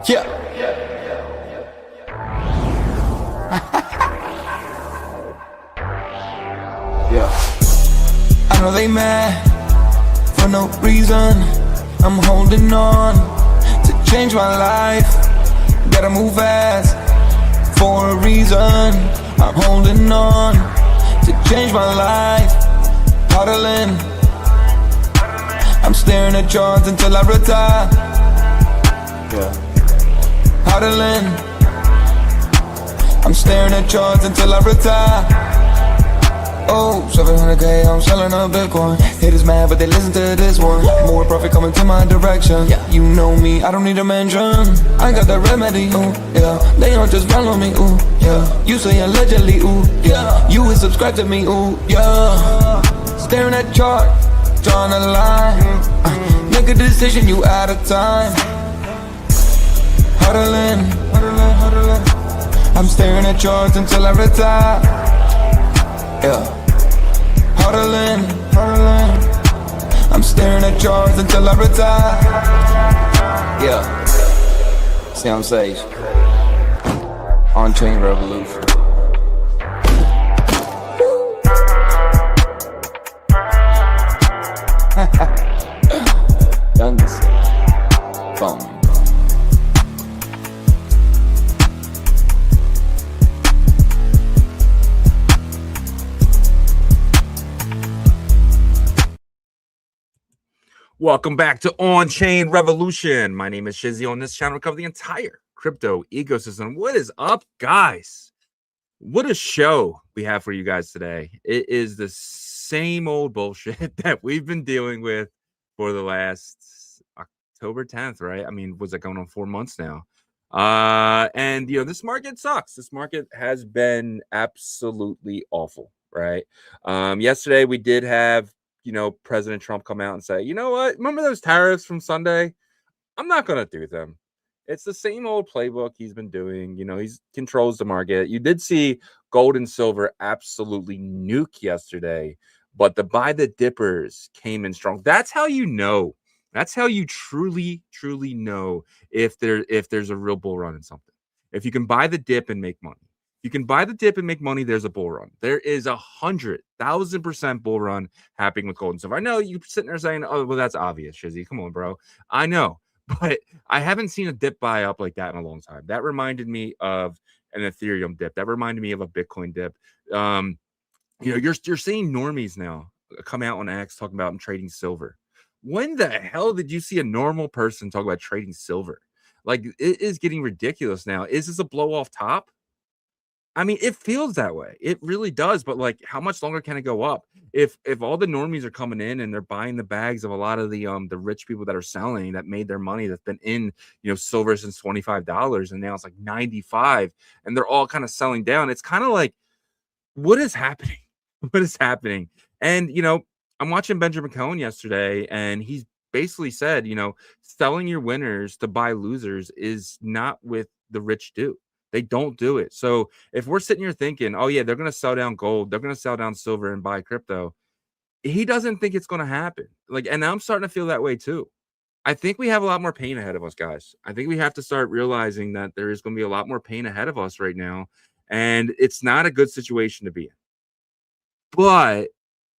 Yeah. Yeah. I know they mad for no reason. I'm holding on to change my life. Gotta move fast for a reason. I'm holding on to change my life. Huddling. I'm staring at charts until I retire. Yeah. Huddling. I'm staring at charts until I retire. Oh, 700K, I'm selling a Bitcoin. Haters mad, but they listen to this one. More profit coming to my direction. Yeah, you know me, I don't need a mention. I got the remedy, ooh, yeah. They don't just follow me, ooh, yeah. You say allegedly, ooh, yeah. You would subscribe to me, ooh, yeah. Staring at chart, drawing a line. Make a decision, you out of time. Huddling, I'm staring at charts until I retire. Yeah. Huddling, I'm staring at charts until I retire. Yeah. Stay on stage. OnChain revolution. Youngest. Phone. Welcome back to OnChain Revolution. My name is Shizzy. On this channel, we cover the entire crypto ecosystem. What is up, guys? What a show we have for you guys today. It is the same old bullshit that we've been dealing with for the last October 10th, right? I mean, was it going on 4 months now? And this market sucks. This market has been absolutely awful, right? Yesterday we did have President Trump come out and say, you know what? Remember those tariffs from Sunday? I'm not going to do them. It's the same old playbook he's been doing. He controls the market. You did see gold and silver absolutely nuke yesterday, but the buy the dippers came in strong. That's how you know. That's how you truly, truly know if there's a real bull run in something. If you can buy the dip and make money. You can buy the dip and make money. There's a bull run. There is 100,000% bull run happening with gold and silver. I know you're sitting there saying, "Oh, well, that's obvious, Shizzy. Come on, bro." I know, but I haven't seen a dip buy up like that in a long time. That reminded me of an Ethereum dip. That reminded me of a Bitcoin dip. You're seeing normies now come out on X talking about trading silver. When the hell did you see a normal person talk about trading silver? Like, it is getting ridiculous now. Is this a blow off top? I mean, it feels that way. It really does. But like, how much longer can it go up? If all the normies are coming in and they're buying the bags of a lot of the rich people that are selling, that made their money, that's been in silver since $25 and now it's like 95, and they're all kind of selling down. It's kind of like, what is happening? What is happening? And I'm watching Benjamin Cohen yesterday, and he's basically said, selling your winners to buy losers is not what the rich do. They don't do it. So if we're sitting here thinking, oh yeah, they're going to sell down gold, they're going to sell down silver and buy crypto, he doesn't think it's going to happen. Like, and I'm starting to feel that way too. I think we have a lot more pain ahead of us, guys. I think we have to start realizing that there is going to be a lot more pain ahead of us right now, and it's not a good situation to be in. But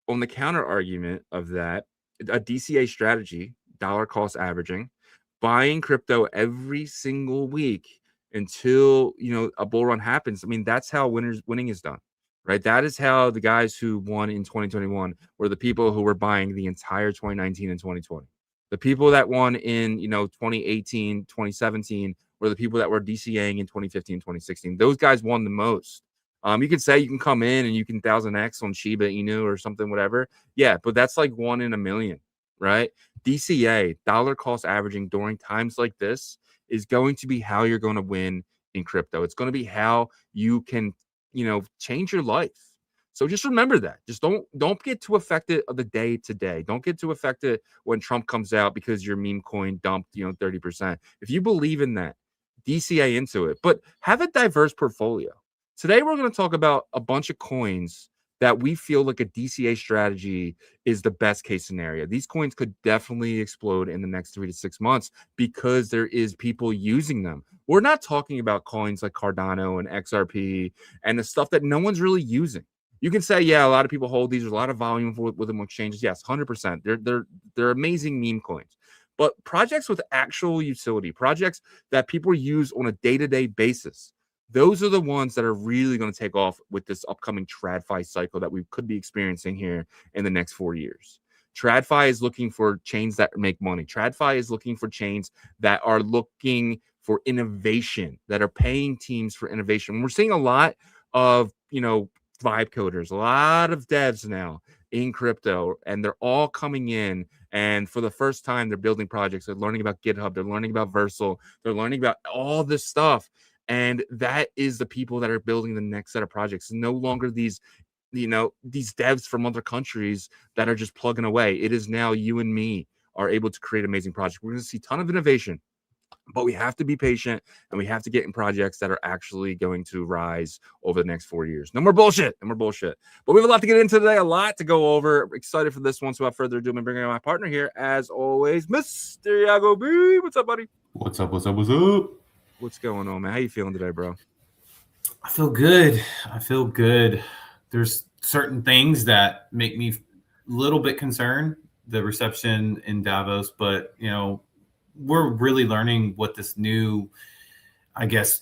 on the counter argument of that, a DCA strategy, dollar cost averaging, buying crypto every single week until a bull run happens. I mean, that's how winning is done, right? That is how the guys who won in 2021 were the people who were buying the entire 2019 and 2020. The people that won in 2018, 2017 were the people that were DCAing in 2015, 2016. Those guys won the most. You can say you can come in and you can 1000x on Shiba Inu or something, whatever. Yeah, but that's like 1 in a million, right? DCA, dollar cost averaging during times like this, is going to be how you're going to win in crypto. It's going to be how you can, change your life. So just remember that. Just don't get too affected of the day to day. Don't get too affected when Trump comes out because your meme coin dumped, 30%. If you believe in that, DCA into it, but have a diverse portfolio. Today, we're going to talk about a bunch of coins that we feel like a DCA strategy is the best case scenario. These coins could definitely explode in the next 3 to 6 months because there is people using them. We're not talking about coins like Cardano and XRP and the stuff that no one's really using. You can say, yeah, a lot of people hold these. There's a lot of volume with them exchanges. Yes, 100%. They're amazing meme coins. But projects with actual utility, projects that people use on a day-to-day basis, those are the ones that are really going to take off with this upcoming TradFi cycle that we could be experiencing here in the next 4 years. TradFi is looking for chains that make money. TradFi is looking for chains that are looking for innovation, that are paying teams for innovation. We're seeing a lot of, vibe coders, a lot of devs now in crypto, and they're all coming in. And for the first time, they're building projects. They're learning about GitHub. They're learning about Versal. They're learning about all this stuff. And that is the people that are building the next set of projects. No longer these devs from other countries that are just plugging away. It is now you and me are able to create amazing projects. We're going to see a ton of innovation, but we have to be patient and we have to get in projects that are actually going to rise over the next 4 years. No more bullshit. But we have a lot to get into today, a lot to go over. Excited for this one. So without further ado, I'm bringing in my partner here, as always, Mr. Yagobi. What's up, buddy? What's up? What's going on, man? How you feeling today, bro? I feel good. There's certain things that make me a little bit concerned, the reception in Davos, but we're really learning what this new, I guess,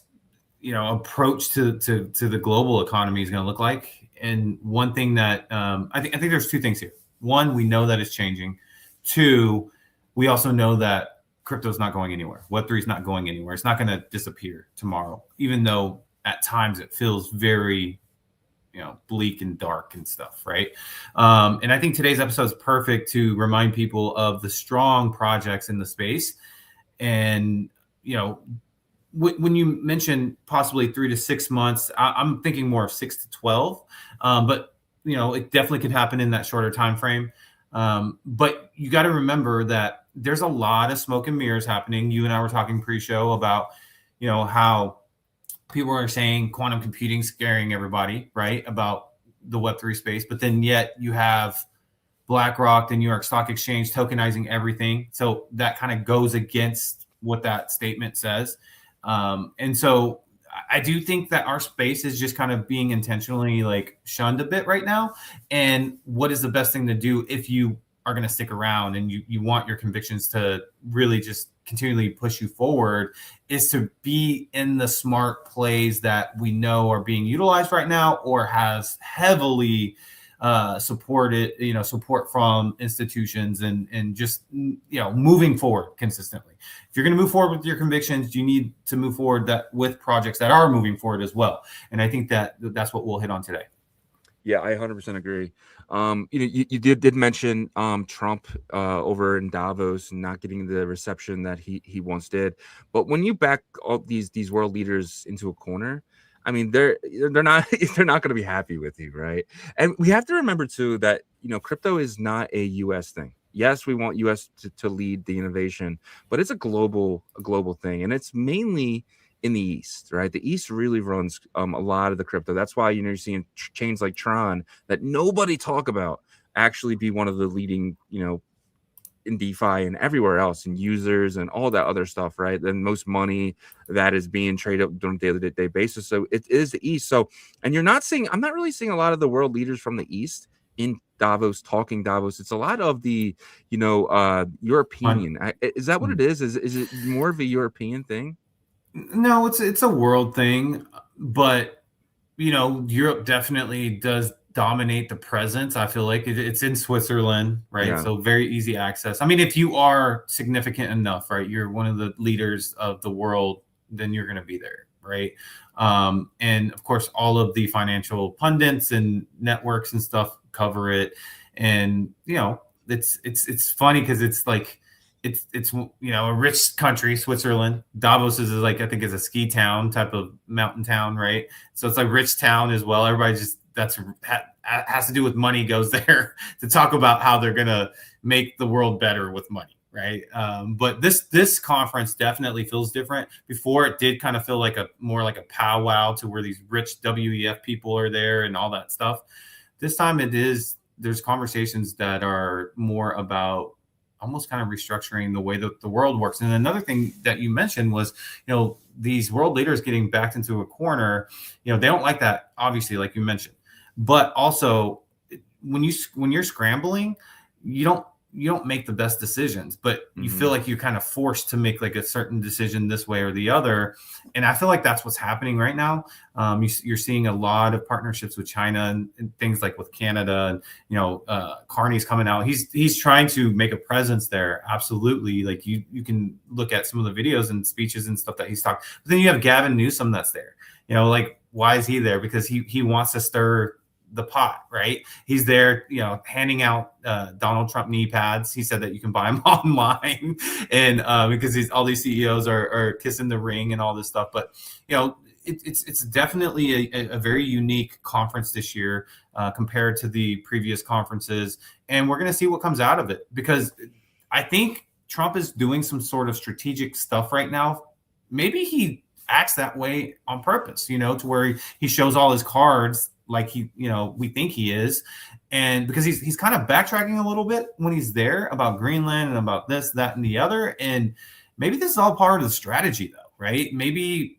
approach to the global economy is going to look like. And one thing that I think there's two things here. One, we know that it's changing. Two, we also know that crypto is not going anywhere. Web3 is not going anywhere. It's not going to disappear tomorrow, even though at times it feels very, bleak and dark and stuff, right? And I think today's episode is perfect to remind people of the strong projects in the space. And, when you mention possibly 3 to 6 months, I'm thinking more of 6 to 12. But, it definitely could happen in that shorter time frame. But you got to remember that there's a lot of smoke and mirrors happening. You and I were talking pre-show about, how people are saying quantum computing scaring everybody, right, about the Web3 space. But then yet you have BlackRock, the New York Stock Exchange, tokenizing everything. So that kind of goes against what that statement says. And so I do think that our space is just kind of being intentionally shunned a bit right now. And what is the best thing to do if you are going to stick around and you want your convictions to really just continually push you forward, is to be in the smart plays that we know are being utilized right now or has heavily support from institutions and just, moving forward consistently. If you're going to move forward with your convictions, you need to move forward with projects that are moving forward as well. And I think that's what we'll hit on today. Yeah, I 100% agree. You did mention Trump over in Davos and not getting the reception that he once did. But when you back all these world leaders into a corner, I mean, they're not going to be happy with you, right? And we have to remember too that crypto is not a U.S. thing. Yes, we want U.S. to lead the innovation, but it's a global thing, and it's mainly in the East, right? The East really runs a lot of the crypto. That's why you're seeing chains like Tron that nobody talk about actually be one of the leading, in DeFi and everywhere else, and users and all that other stuff, right? The most money that is being traded on a daily basis. So it is the East. So, and I'm not really seeing a lot of the world leaders from the East in Davos talking Davos. It's a lot of the, European. Is that what it is? Is it more of a European thing? No, it's a world thing, but Europe definitely does dominate the presence. I feel like it's in Switzerland, right? Yeah. So very easy access. I mean, if you are significant enough, right, you're one of the leaders of the world, then you're going to be there, right? And of course, all of the financial pundits and networks and stuff cover it. And it's funny because it's like it's a rich country, Switzerland. Davos is I think is a ski town type of mountain town, right? So it's like rich town as well. Everybody just has to do with money goes there to talk about how they're gonna make the world better with money, right? But this conference definitely feels different. Before it did kind of feel more like a powwow to where these rich WEF people are there and all that stuff. This time there's conversations that are more about almost kind of restructuring the way that the world works. And another thing that you mentioned was, these world leaders getting backed into a corner. They don't like that, obviously, like you mentioned. But also, when you're scrambling, you don't make the best decisions, but you feel like you're kind of forced to make like a certain decision this way or the other. And I feel like that's what's happening right now. You're seeing a lot of partnerships with China and things like with Canada, and Carney's coming out. He's trying to make a presence there. Absolutely. Like you can look at some of the videos and speeches and stuff that he's talked. But then you have Gavin Newsom that's there. Like, why is he there? Because he wants to stir the pot, right? He's there, handing out Donald Trump knee pads. He said that you can buy them online, and because all these CEOs are kissing the ring and all this stuff. But it's definitely a very unique conference this year compared to the previous conferences, and we're going to see what comes out of it, because I think Trump is doing some sort of strategic stuff right now. Maybe he acts that way on purpose, to where he shows all his cards like we think he is. And because he's kind of backtracking a little bit when he's there about Greenland and about this, that, and the other. And maybe this is all part of the strategy, though, right? Maybe,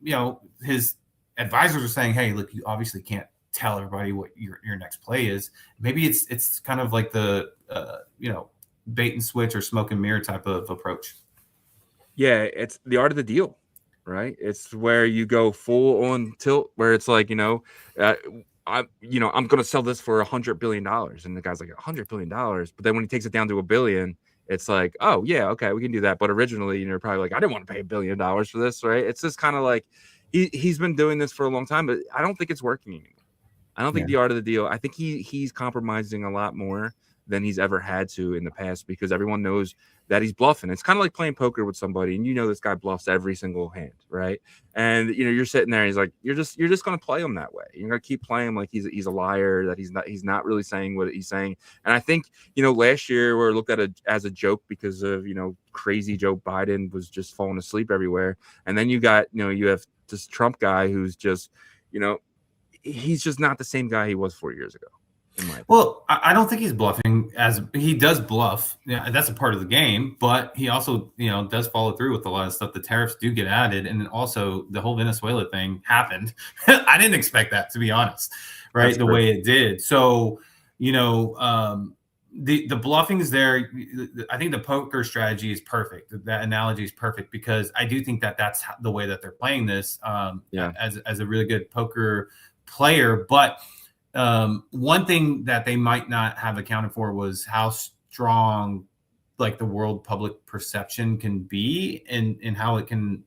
his advisors are saying, hey, look, you obviously can't tell everybody what your next play is. Maybe it's kind of like the, bait and switch or smoke and mirror type of approach. Yeah, it's the art of the deal, right? It's where you go full on tilt, where it's like, I'm going to sell this for $100 billion. And the guy's like, $100 billion. But then when he takes it down to $1 billion, it's like, oh yeah, okay, we can do that. But originally, you're probably like, I didn't want to pay $1 billion for this, right? It's just kind of like, he's been doing this for a long time, but I don't think it's working anymore. I don't think the art of the deal, I think he's compromising a lot more than he's ever had to in the past, because everyone knows that he's bluffing. It's kind of like playing poker with somebody, and this guy bluffs every single hand, right? And you're sitting there, and he's like, you're just going to play him that way. You're going to keep playing him like he's a liar, that he's not really saying what he's saying. And I think last year we were looked at as a joke because of crazy Joe Biden was just falling asleep everywhere, and then you got you have this Trump guy who's just he's just not the same guy he was 4 years ago. Well, I don't think he's bluffing, as he does bluff. Yeah, that's a part of the game, but he also, does follow through with a lot of stuff. The tariffs do get added, and then also the whole Venezuela thing happened. I didn't expect that, to be honest, right? That's the way it did. So, the bluffing is there. I think the poker strategy is perfect. That analogy is perfect, because I do think that that's the way that they're playing this. As a really good poker player, but. One thing that they might not have accounted for was how strong like the world public perception can be, and how it can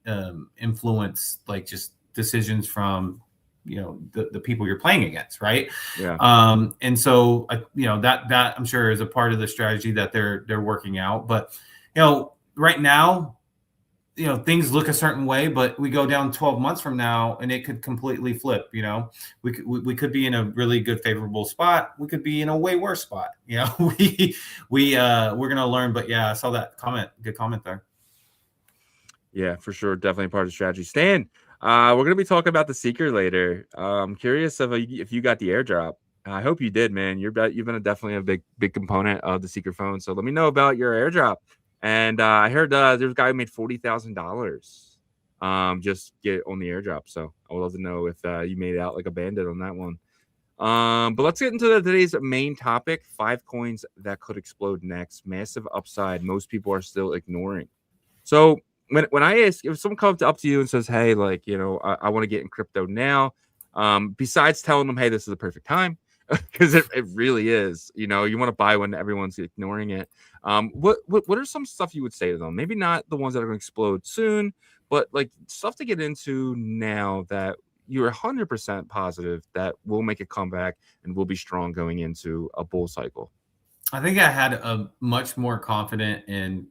influence like just decisions from the people you're playing against, right? And so that I'm sure is a part of the strategy that they're working out. But right now things look a certain way, but we go down 12 months from now and it could completely flip. We could be in a really good, favorable spot. We could be in a way worse spot. We're going to learn, but yeah, I saw that comment. Good comment there. Yeah, for sure. Definitely part of the strategy. Stan, we're going to be talking about the Seeker later. I'm curious if you got the airdrop. I hope you did, man. You've been definitely a big component of the Seeker phone. So let me know about your airdrop. And I heard there's a guy who made $40,000 just get on the airdrop. So I would love to know if you made out like a bandit on that one. But let's get into today's main topic: 5 coins that could explode next. Massive upside most people are still ignoring. So when I ask, if someone comes up to you and says, hey, like, I want to get in crypto now, besides telling them, hey, this is the perfect time, because it really is. You want to buy when everyone's ignoring it. What are some stuff you would say to them? Maybe not the ones that are going to explode soon, but like stuff to get into now that you're 100% positive that will make a comeback and will be strong going into a bull cycle. I think I had a much more confident and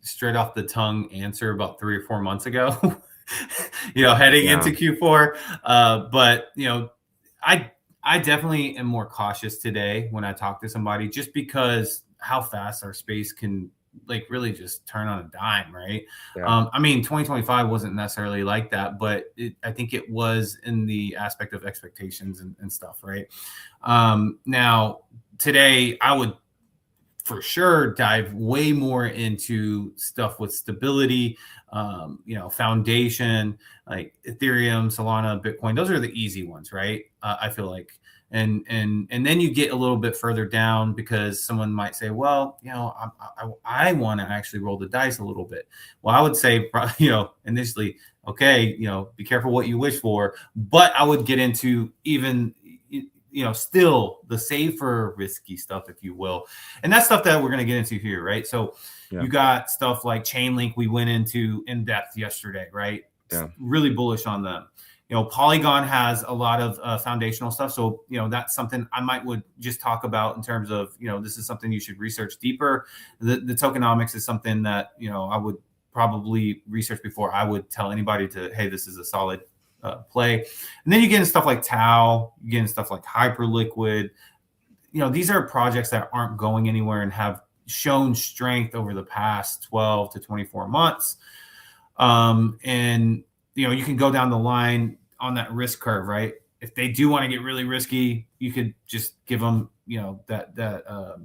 straight off the tongue answer about 3 or 4 months ago, heading into Q4. But I definitely am more cautious today when I talk to somebody, just because how fast our space can like really just turn on a dime, right? Yeah. I mean, 2025 wasn't necessarily like that, but I think it was in the aspect of expectations and stuff, right? Now, today, I would for sure dive way more into stuff with stability, foundation, like Ethereum, Solana, Bitcoin. Those are the easy ones, right? I feel like, and then you get a little bit further down because someone might say, well, I want to actually roll the dice a little bit. Well, I would say, initially, okay, be careful what you wish for, but I would get into even still the safer risky stuff, if you will. And that's stuff that we're going to get into here, right? So you got stuff like Chainlink we went into in depth yesterday, right? Yeah. Really bullish on them. Polygon has a lot of foundational stuff. So, that's something I would just talk about in terms of, this is something you should research deeper. The tokenomics is something that, I would probably research before I would tell anybody hey, this is a solid play. And then you get into stuff like Tau, you get into stuff like Hyperliquid. These are projects that aren't going anywhere and have shown strength over the past 12 to 24 months. And you can go down the line on that risk curve, right? If they do want to get really risky, you could just give them, that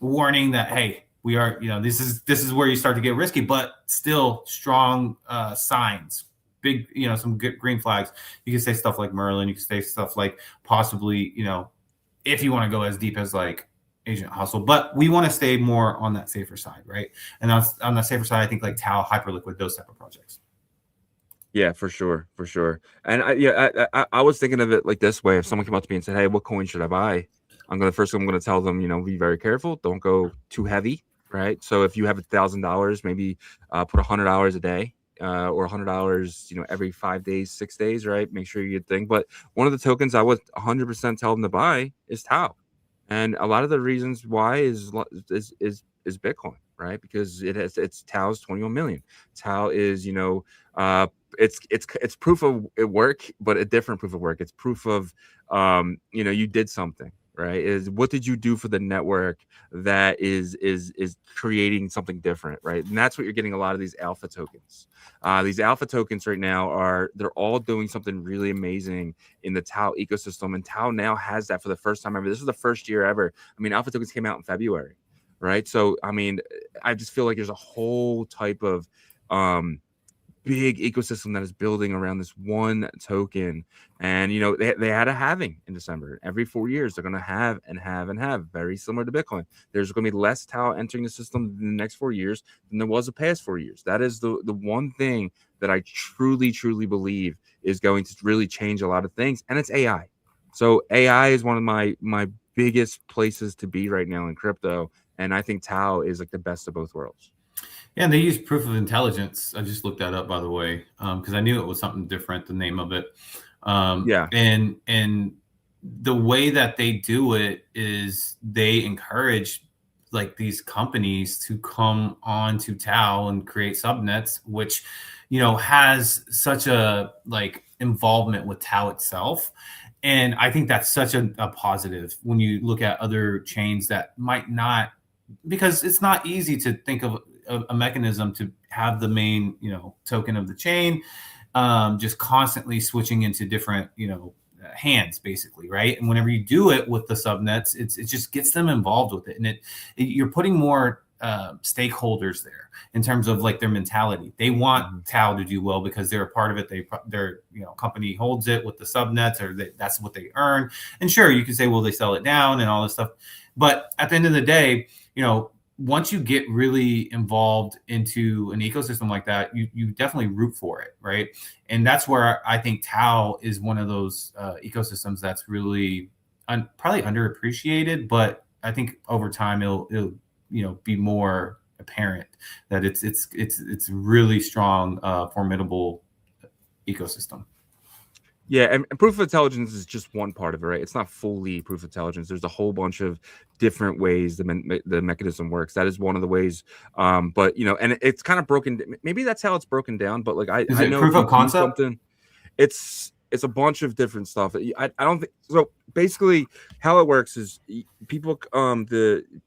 warning that, hey, we are, this is where you start to get risky, but still strong signs. Big, some good green flags. You can say stuff like Merlin. You can say stuff like possibly, if you want to go as deep as like Agent Hustle, but we want to stay more on that safer side, right? And on the safer side, I think like Tau, Hyperliquid, those type of projects. Yeah, for sure. And I was thinking of it like this way. If someone came up to me and said, "Hey, what coin should I buy?" I'm going to tell them, be very careful. Don't go too heavy, right? So if you have $1,000, maybe put $100 a day. Or $100, every 5 days, 6 days, right? Make sure you get thing. But one of the tokens I would 100% tell them to buy is Tau, and a lot of the reasons why is Bitcoin, right? Because it's Tau's 21 million. Tau is it's proof of work, but a different proof of work. It's proof of you did something. Right? Is what did you do for the network that is creating something different, right? And that's what you're getting a lot of these alpha tokens. These alpha tokens right now they're all doing something really amazing in the Tau ecosystem, and Tau now has that for the first time ever. This is the first year ever. I mean, alpha tokens came out in February, right? So I mean, I just feel like there's a whole type of big ecosystem that is building around this one token. And they had a halving in December. Every 4 years they're going to have and have and have, very similar to Bitcoin. There's going to be less Tau entering the system in the next 4 years than there was the past 4 years. That is the one thing that I truly believe is going to really change a lot of things, and it's AI. So AI is one of my biggest places to be right now in crypto, and I think Tau is like the best of both worlds. Yeah, and they use proof of intelligence. I just looked that up, by the way, because I knew it was something different, the name of it. And the way that they do it is they encourage like these companies to come on to Tau and create subnets, which, has such a like involvement with Tau itself. And I think that's such a positive when you look at other chains that might not, because it's not easy to think of a mechanism to have the main, token of the chain, just constantly switching into different, hands, basically, right? And whenever you do it with the subnets, it just gets them involved with it, and you're putting more stakeholders there in terms of like their mentality. They want Tau to do well because they're a part of it. Their company holds it with the subnets, or that's what they earn. And sure, you can say, well, they sell it down and all this stuff, but at the end of the day, once you get really involved into an ecosystem like that, you definitely root for it, right? And that's where I think Tau is one of those ecosystems that's really probably underappreciated, but I think over time it'll be more apparent that it's really strong, formidable ecosystem. Yeah, and proof of intelligence is just one part of it, right? It's not fully proof of intelligence. There's a whole bunch of different ways the mechanism works. That is one of the ways. But and it's kind of broken. Maybe that's how it's broken down. But like I know proof of concept. It's it's a bunch of different stuff. I don't think so. Basically, how it works is people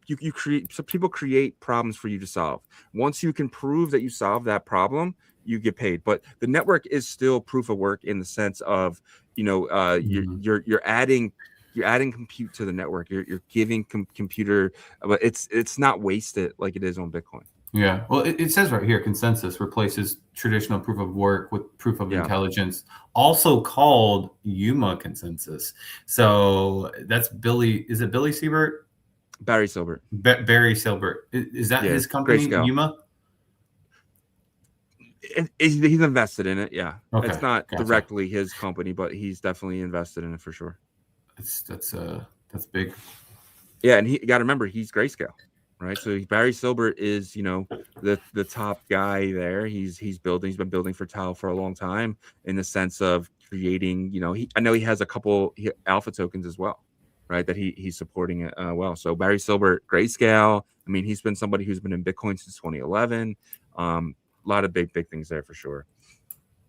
you create, so people create problems for you to solve. Once you can prove that you solve that problem, you get paid. But the network is still proof of work in the sense of, you're adding compute to the network. You're giving computer, but it's not wasted like it is on Bitcoin. Yeah. Well, it says right here, consensus replaces traditional proof of work with proof of intelligence, also called UMA consensus. So that's Billy. Is it Billy Siebert? Barry Silbert. Barry Silbert. Is that his company, UMA? He's invested in it. Yeah. Okay. It's not directly his company, but he's definitely invested in it for sure. That's big. Yeah. And you got to remember, he's Grayscale. Right, so Barry Silbert is, the top guy there. He's been building for Tau for a long time in the sense of creating. I know he has a couple alpha tokens as well, right? That he's supporting it well. So Barry Silbert, Grayscale. I mean, he's been somebody who's been in Bitcoin since 2011. A lot of big things there for sure.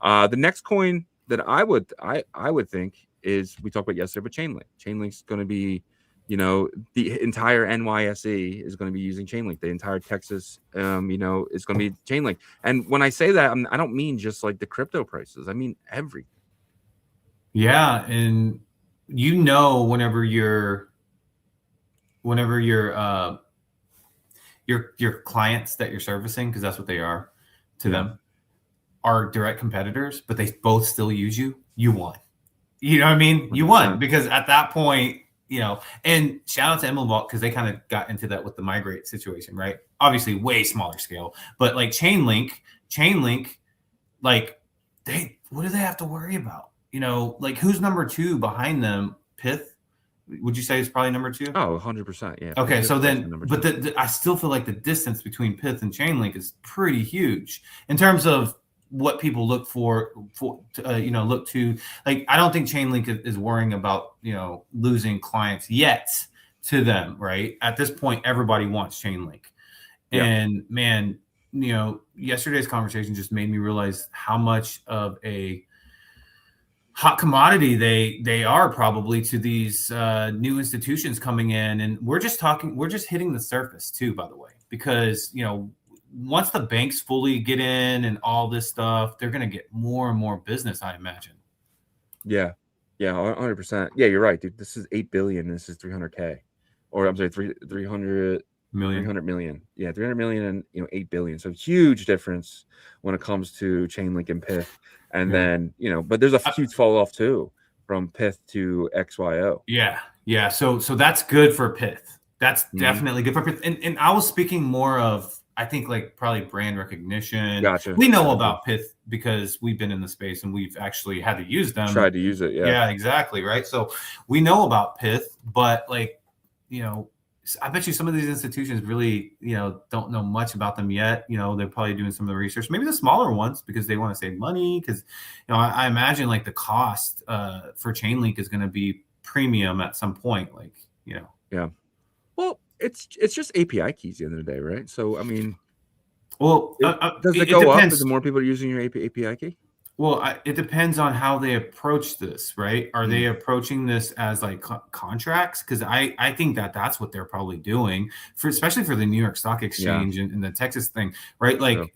The next coin that I would think is, we talked about yesterday, but Chainlink. Chainlink's going to be, the entire NYSE is going to be using Chainlink. The entire Texas, is going to be Chainlink. And when I say that, I don't mean just like the crypto prices. I mean everything. Yeah, and whenever your clients that you're servicing, because that's what they are to them, are direct competitors, but they both still use you, you won. You know what I mean? 100%. You won, because at that point, and shout out to Emblem Vault, because they kind of got into that with the migrate situation, right? Obviously way smaller scale, but like Chainlink, like what do they have to worry about? Like who's number 2 behind them? Pyth? Would you say it's probably number 2? Oh, 100%. Yeah. Okay. So then, but I still feel like the distance between Pyth and Chainlink is pretty huge in terms of what people look look to. Like, I don't think Chainlink is worrying about, losing clients yet to them, right? At this point, everybody wants Chainlink. Yeah. And man, yesterday's conversation just made me realize how much of a hot commodity they are probably to these new institutions coming in. And we're just hitting the surface too, by the way, because, once the banks fully get in and all this stuff, they're going to get more and more business, I imagine. Yeah. Yeah. 100%. Yeah, you're right, dude. This is 8 billion. This is 300K, or I'm sorry, 300 million. Yeah. 300 million and, 8 billion. So huge difference when it comes to Chainlink and Pyth. And then, but there's a huge fall off too from Pyth to XYO. Yeah. Yeah. So that's good for Pyth. That's definitely good for Pyth. And I was speaking more of, I think, like probably brand recognition. Gotcha. We know about Pyth because we've been in the space and we've actually had to use them. Tried to use it. Yeah. Yeah, exactly. Right. So we know about Pyth, but like, I bet you some of these institutions really, don't know much about them yet. They're probably doing some of the research, maybe the smaller ones, because they want to save money. Because, I imagine like the cost for Chainlink is going to be premium at some point. Like, Yeah. Well, it's just API keys at the end of the day, right? So, I mean, well, does it go up the more people are using your API key? Well, it depends on how they approach this, right? Are they approaching this as like contracts? Because I think that's what they're probably doing, especially for the New York Stock Exchange and the Texas thing, right? Like,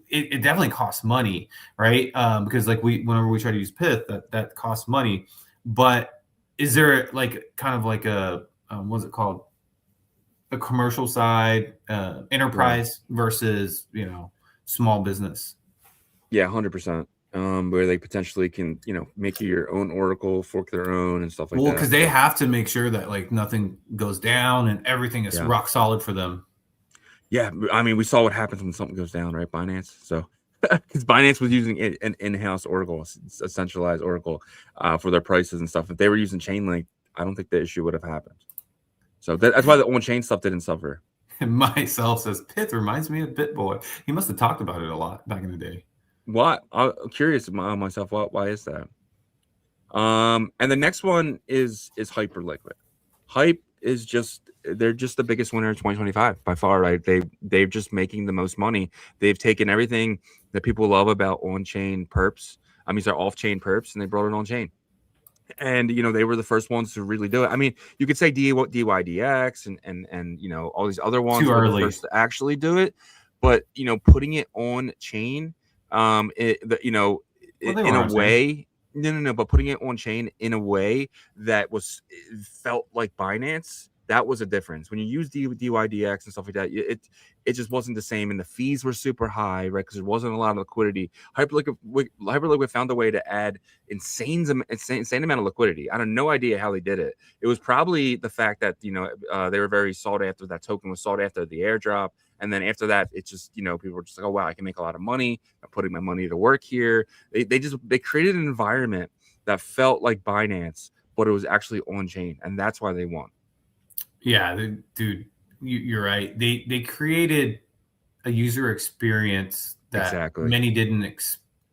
it definitely costs money, right? Because like whenever we try to use Pyth, that costs money. But is there like kind of like a what's it called? A commercial side, enterprise versus small business. Yeah, 100%. Where they potentially can, make your own Oracle, fork their own and stuff like that. Well, because they have to make sure that like nothing goes down and everything is rock solid for them. Yeah, I mean, we saw what happens when something goes down, right? Binance. So, because Binance was using an in-house Oracle, a centralized Oracle, for their prices and stuff. If they were using Chainlink, I don't think the issue would have happened. So that's why the OnChain stuff didn't suffer. And myself says Pyth reminds me of BitBoy. He must have talked about it a lot back in the day. What? I'm curious myself. Why is that? And the next one is Hyperliquid. Hype is they're just the biggest winner in 2025 by far, right? They're just making the most money. They've taken everything that people love about on-chain perps, These are off-chain perps, and they brought it on chain. And they were the first ones to really do it. I mean, you could say DYDX and all these other ones were the first to actually do it, but putting it on chain, in a way, no, but putting it on chain in a way that felt like Binance. That was a difference. When you use DYDX and stuff like that, it just wasn't the same, and the fees were super high, right? Because there wasn't a lot of liquidity. Hyperliquid found a way to add insane amount of liquidity. I have no idea how they did it. It was probably the fact that they were very sought after. That token was sought after the airdrop, and then after that, it's just people were just like, oh wow, I can make a lot of money. I'm putting my money to work here. They created an environment that felt like Binance, but it was actually on chain, and that's why they won. Yeah, dude, you're right. They created a user experience that many didn't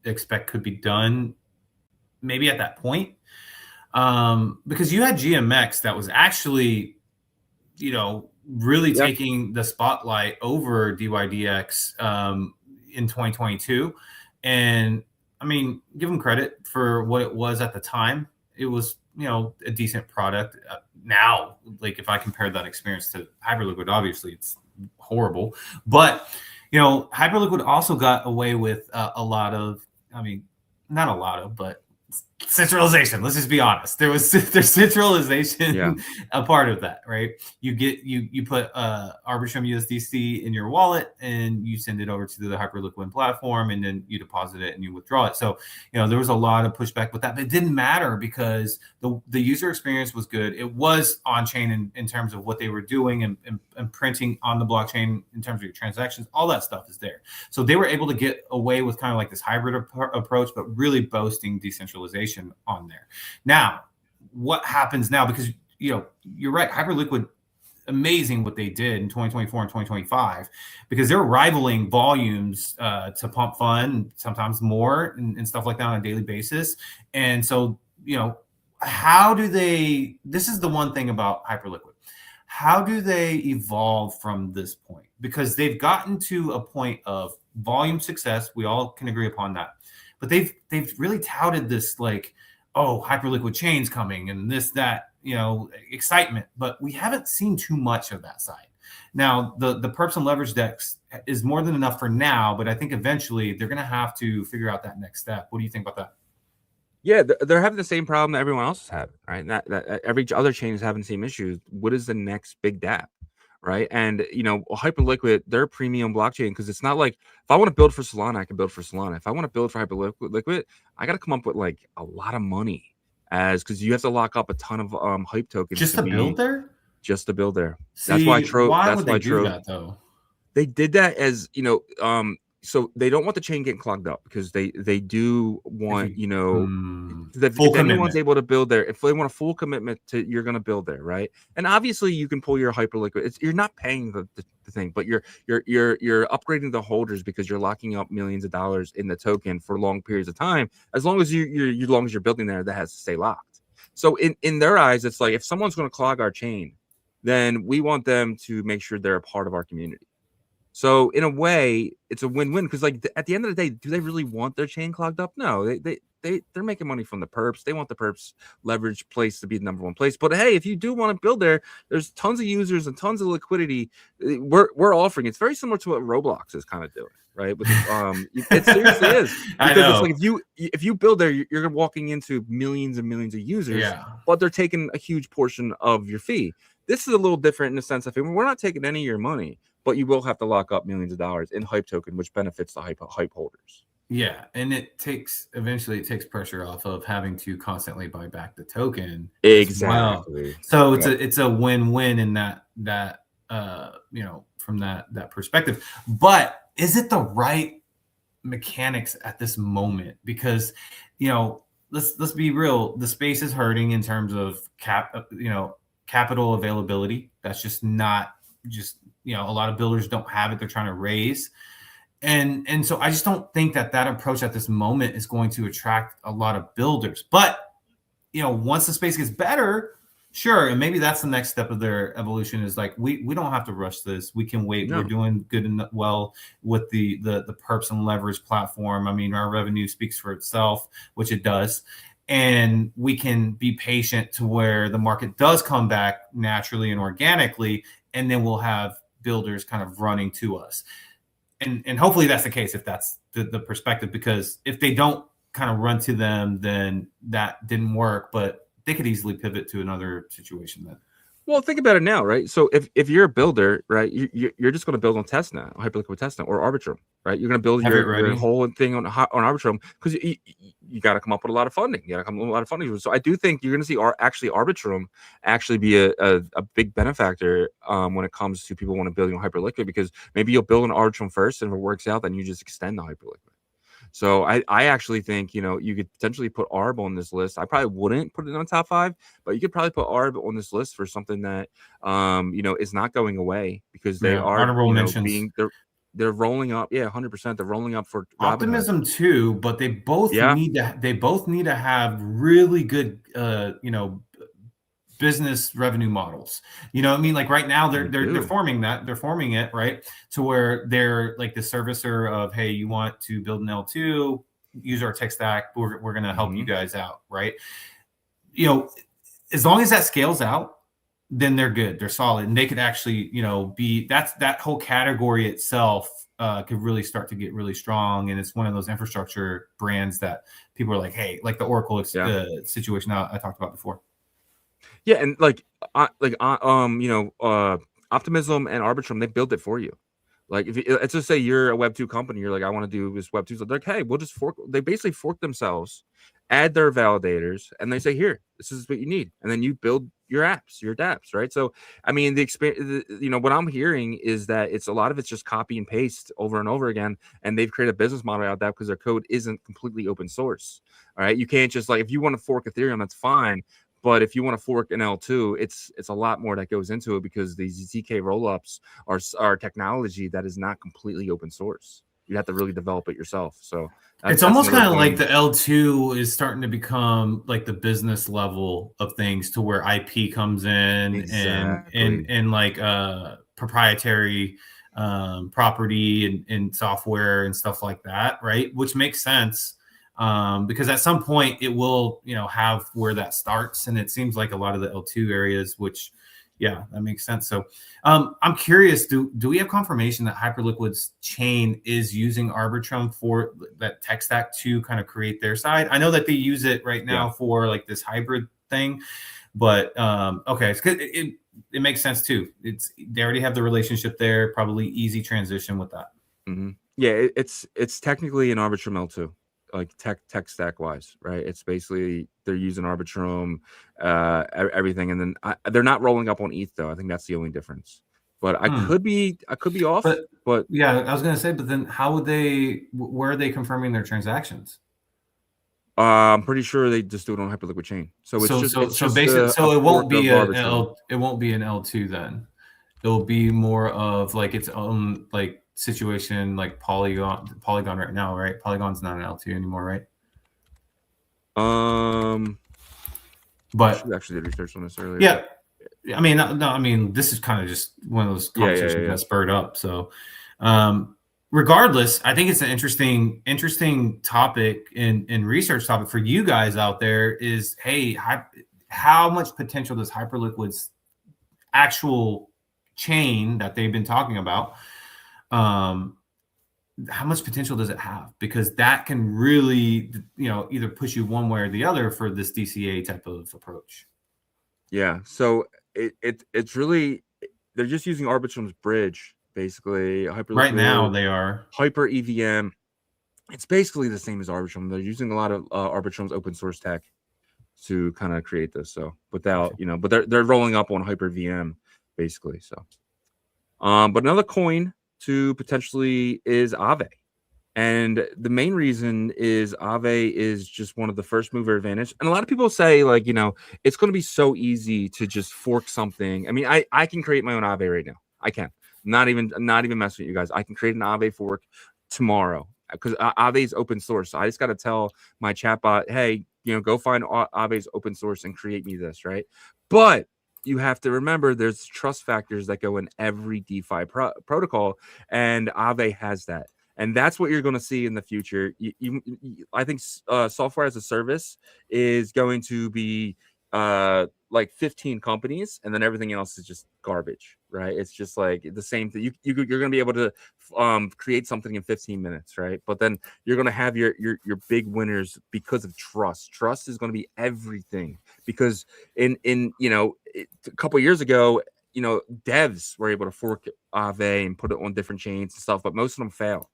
expect could be done maybe at that point. Because you had GMX that was actually, really taking the spotlight over DYDX in 2022. And I mean, give them credit for what it was at the time. It was, a decent product. Now, like if I compare that experience to Hyperliquid, obviously it's horrible. But Hyperliquid also got away with a lot of, not a lot of, but centralization. Let's just be honest. There's centralization, a part of that, right? You put Arbitrum USDC in your wallet and you send it over to the Hyperliquid platform, and then you deposit it and you withdraw it. So there was a lot of pushback with that, but it didn't matter because the user experience was good. It was on chain in terms of what they were doing and printing on the blockchain in terms of your transactions. All that stuff is there. So they were able to get away with kind of like this hybrid approach, but really boasting decentralization on there. Now, what happens now? Because you're right, Hyperliquid, amazing what they did in 2024 and 2025, because they're rivaling volumes to pump fund, sometimes more and stuff like that on a daily basis. And so, how do they? This is the one thing about Hyperliquid. How do they evolve from this point? Because they've gotten to a point of volume success. We all can agree upon that. But they've really touted this like, oh, Hyperliquid chain's coming and this, that, excitement. But we haven't seen too much of that side. Now, the perps and leverage decks is more than enough for now, but I think eventually they're going to have to figure out that next step. What do you think about that? Yeah, they're having the same problem that everyone else is having, right? That every other chain is having the same issues. What is the next big dApp? Right. And, Hyperliquid, they're a premium blockchain because it's not like if I want to build for Solana, I can build for Solana. If I want to build for Hyperliquid, I got to come up with like a lot of money because you have to lock up a ton of hype tokens just to build there. Just to build there. See, that's why Trove. Why would they do that though? They did that as so they don't want the chain getting clogged up because they do want if anyone's able to build there, if they want a full commitment to, you're going to build there, right? And obviously you can pull your Hyperliquid. You're not paying the thing, but you're upgrading the holders because you're locking up millions of dollars in the token for long periods of time. As long as you're building there, that has to stay locked. So in their eyes, it's like if someone's going to clog our chain, then we want them to make sure they're a part of our community. So in a way, it's a win-win because, like, at the end of the day, do they really want their chain clogged up? No, they're making money from the perps. They want the perps leverage place to be the number one place. But hey, if you do want to build there, there's tons of users and tons of liquidity. We're offering. It's very similar to what Roblox is kind of doing, right? With it seriously is. I know. It's like if you build there, you're walking into millions and millions of users, but they're taking a huge portion of your fee. This is a little different in the sense of we're not taking any of your money, but you will have to lock up millions of dollars in hype token, which benefits the hype holders. Yeah, and eventually it takes pressure off of having to constantly buy back the token. Exactly. Well. So it's a win-win in that from that perspective. But is it the right mechanics at this moment? Because let's be real, the space is hurting in terms of capital availability. That's just not a lot of builders don't have it. They're trying to raise. And so I just don't think that approach at this moment is going to attract a lot of builders. But, once the space gets better, Sure, and maybe that's the next step of their evolution is like we don't have to rush this. We can wait. No. We're doing good and well with the perps and levers platform. I mean, our revenue speaks for itself, which it does, and we can be patient to where the market does come back naturally and organically, and then we'll have builders kind of running to us. And hopefully that's the case if that's the perspective, because if they don't kind of run to them, then that didn't work. But they could easily pivot to another situation then. Well, think about it now, right? So if you're a builder, right, you're just going to build on testnet, Hyperliquid testnet, or Arbitrum, right? You're going to build your whole thing on Arbitrum because you got to come up with a lot of funding. You got to come up with a lot of funding. So I do think you're going to see Arbitrum actually be a big benefactor when it comes to people want to build on Hyperliquid, because maybe you'll build an Arbitrum first, and if it works out, then you just extend the Hyperliquid. So I actually think, you could potentially put ARB on this list. I probably wouldn't put it on top 5, but you could probably put ARB on this list for something that, is not going away, because they are, they're rolling up. Yeah, 100%. They're rolling up for Optimism too, but they both need to have really good, business revenue models. You know what I mean? Like right now they're forming it, right? To where they're like the servicer of, hey, you want to build an L2, use our tech stack, we're going to help you guys out, right? As long as that scales out, then they're good, they're solid, and they could actually, be that whole category itself could really start to get really strong. And it's one of those infrastructure brands that people are like, hey, like the Oracle situation I talked about before. Yeah, and Optimism and Arbitrum, they built it for you. Like, let's just say you're a Web 2 company, you're like, I want to do this Web 2. So they're like, hey, we'll just fork. They basically fork themselves, add their validators, and they say, here, this is what you need, and then you build your apps, your dApps, right? So, I mean, the experience, what I'm hearing is that a lot of it's just copy and paste over and over again, and they've created a business model out of that because their code isn't completely open source. All right, you can't just, like, if you want to fork Ethereum, that's fine. But if you want to fork an L2, it's a lot more that goes into it, because these ZK rollups are technology that is not completely open source. You have to really develop it yourself. So it's almost kind of like the L2 is starting to become like the business level of things, to where IP comes in and like proprietary property and software and stuff like that, right? Which makes sense. Because at some point it will, have where that starts. And it seems like a lot of the L2 areas, which, yeah, that makes sense. So I'm curious, do we have confirmation that Hyperliquid's chain is using Arbitrum for that tech stack to kind of create their side? I know that they use it right now for like this hybrid thing, but okay, it makes sense too. They already have the relationship there, probably easy transition with that. Mm-hmm. Yeah, it's technically an Arbitrum L2. Like tech stack wise, right? It's basically they're using Arbitrum, everything, and then they're not rolling up on ETH though. I think that's the only difference. But I could be off. But yeah, I was gonna say. But then how would they? Where are they confirming their transactions? I'm pretty sure they just do it on Hyperliquid chain. So it won't be it won't be an L2 then. It'll be more of like its own like situation, like Polygon right now, right? Polygon's not an L2 anymore, right? But I actually did research on this earlier. Yeah, I mean, no, I mean, this is kind of just one of those conversations that spurred up. So, regardless, I think it's an interesting topic and research topic for you guys out there. Is, hey, how much potential does Hyperliquid's actual chain that they've been talking about? How much potential does it have? Because that can really, either push you one way or the other for this DCA type of approach. Yeah. So it's really, they're just using Arbitrum's bridge, basically. Right now they are Hyper EVM. It's basically the same as Arbitrum. They're using a lot of Arbitrum's open source tech to kind of create this. So without, but they're rolling up on Hyper VM basically. So, but another coin to potentially is Aave. And the main reason is Aave is just one of the first mover advantage. And a lot of people say, like, it's going to be so easy to just fork something. I mean, I can create my own Aave right now. I can. Not even messing with you guys. I can create an Aave fork tomorrow because Aave is open source. So I just got to tell my chatbot, hey, go find Aave's open source and create me this, right? But you have to remember there's trust factors that go in every DeFi protocol, and Aave has that. And that's what you're going to see in the future. I think software as a service is going to be like 15 companies, and then everything else is just garbage, right? It's just like the same thing. You're going to be able to create something in 15 minutes, right? But then you're going to have your big winners because of trust. Trust is going to be everything, because in a couple of years ago, devs were able to fork Aave and put it on different chains and stuff, but most of them failed.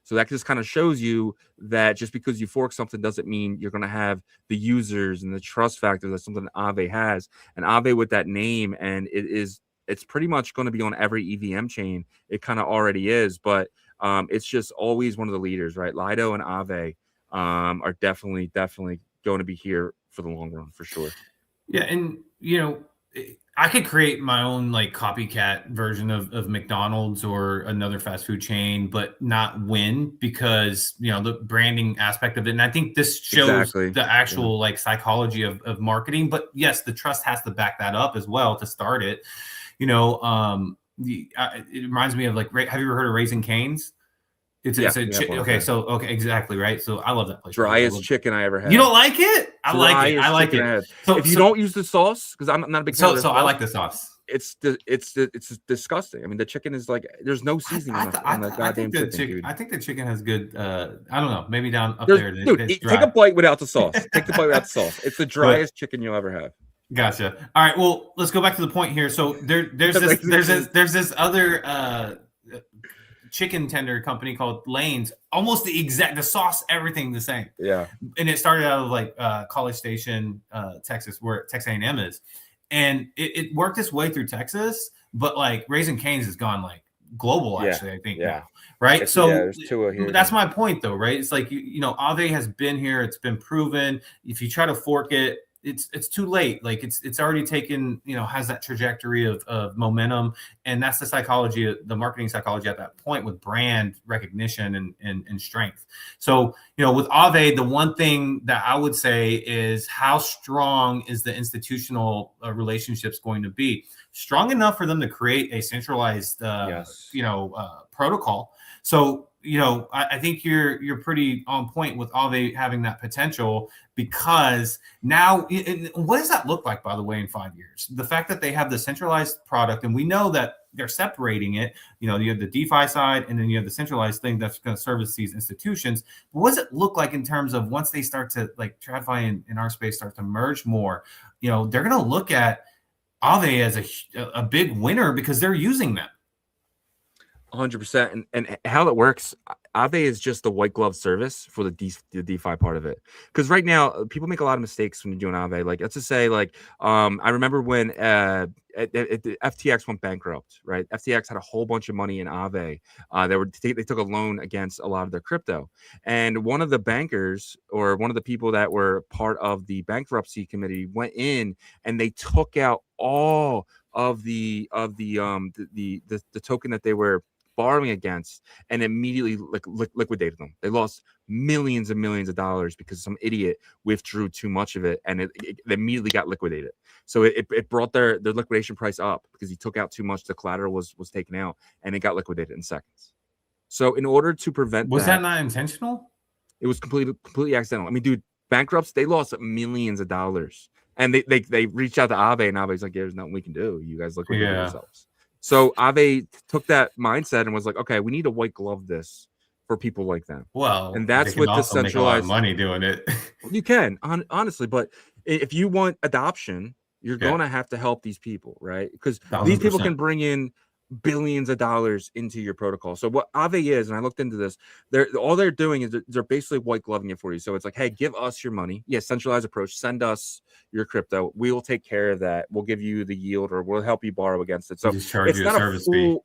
So that just kind of shows you that just because you fork something doesn't mean you're going to have the users and the trust factor that something Aave has. And Aave with that name, and it's pretty much going to be on every EVM chain. It kind of already is, but it's just always one of the leaders, right? Lido and Aave are definitely going to be here for the long run for sure. Yeah, and I could create my own like copycat version of McDonald's or another fast food chain, but not win because the branding aspect of it. And I think this shows the actual like psychology of marketing. But yes, the trust has to back that up as well to start it. It reminds me of like, have you ever heard of Raising Cane's? Okay, exactly, right. So I love that place. Driest chicken I ever had. You don't like it? I like it. So if you don't use the sauce, because I'm not a big fan of the sauce, I like the sauce. It's disgusting. I mean, the chicken is like there's no seasoning on the goddamn chicken, dude. I think the chicken has good. I don't know, maybe down up there. Dude, take a bite without the sauce. Take the bite without the sauce. It's the driest chicken you'll ever have. Gotcha. All right. Well, let's go back to the point here. So there's this other chicken tender company called Lane's, almost the sauce, everything the same. Yeah. And it started out of like College Station, Texas, where Texas A&M is. And it worked its way through Texas, but like Raising Cane's has gone like global, actually, I think. Yeah. Right. There's two here. That's my point though, right? It's like, Aave has been here. It's been proven. If you try to fork it, it's too late. Like it's already taken, has that trajectory of momentum. And that's the psychology, the marketing psychology at that point with brand recognition and strength. So, with Aave, the one thing that I would say is how strong is the institutional relationships going to be? Strong enough for them to create a centralized, protocol. So, I think you're pretty on point with Aave having that potential, because now, what does that look like, by the way, in 5 years? The fact that they have the centralized product, and we know that they're separating it. You have the DeFi side, and then you have the centralized thing that's going to service these institutions. But what does it look like in terms of once they start to, like TradFi in our space, start to merge more? They're going to look at Aave as a big winner because they're using them. 100%. And how it works, Aave is just the white glove service for the DeFi part of it. Because right now, people make a lot of mistakes when you're doing Aave. Like, let's just say, like, I remember when FTX went bankrupt, right? FTX had a whole bunch of money in Aave. They took a loan against a lot of their crypto. And one of the bankers, or one of the people that were part of the bankruptcy committee, went in and they took out all of the token that they were borrowing against, and immediately liquidated them. They lost millions and millions of dollars because some idiot withdrew too much of it, and it immediately got liquidated. So it brought their liquidation price up because he took out too much. The collateral was taken out, and it got liquidated in seconds. So in order to prevent that not intentional? It was completely accidental. I mean, dude, bankrupts, they lost millions of dollars. And they reached out to Aave, and Aave's like, there's nothing we can do. You guys liquidate yourselves. So Aave took that mindset and was like, okay, we need to white glove this for people like them. Well, and that's what the centralized make a lot of money doing it. You can, honestly, but if you want adoption, you're going to have to help these people, right? Because these people can bring in billions of dollars into your protocol. So what Aave is, and I looked into this, all they're doing is they're basically white gloving it for you. So it's like, hey, give us your money. Centralized approach. Send us your crypto. We will take care of that. We'll give you the yield, or we'll help you borrow against it. So it's not a service fee.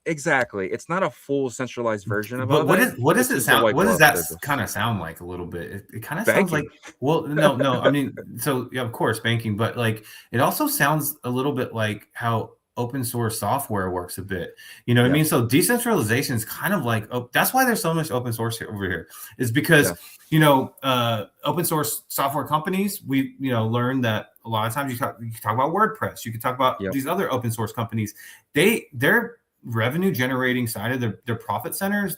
Exactly. It's not a full centralized version of it. But what does it sound? What does that kind of sound like a little bit? It kind of sounds like, well, no. I mean, so yeah, of course, banking, but like it also sounds a little bit like how open source software works a bit. You know what I mean? So decentralization is kind of like, that's why there's so much open source over here, is because open source software companies, we learned that a lot of times you talk about WordPress, you could talk about these other open source companies. Their revenue generating side of their profit centers,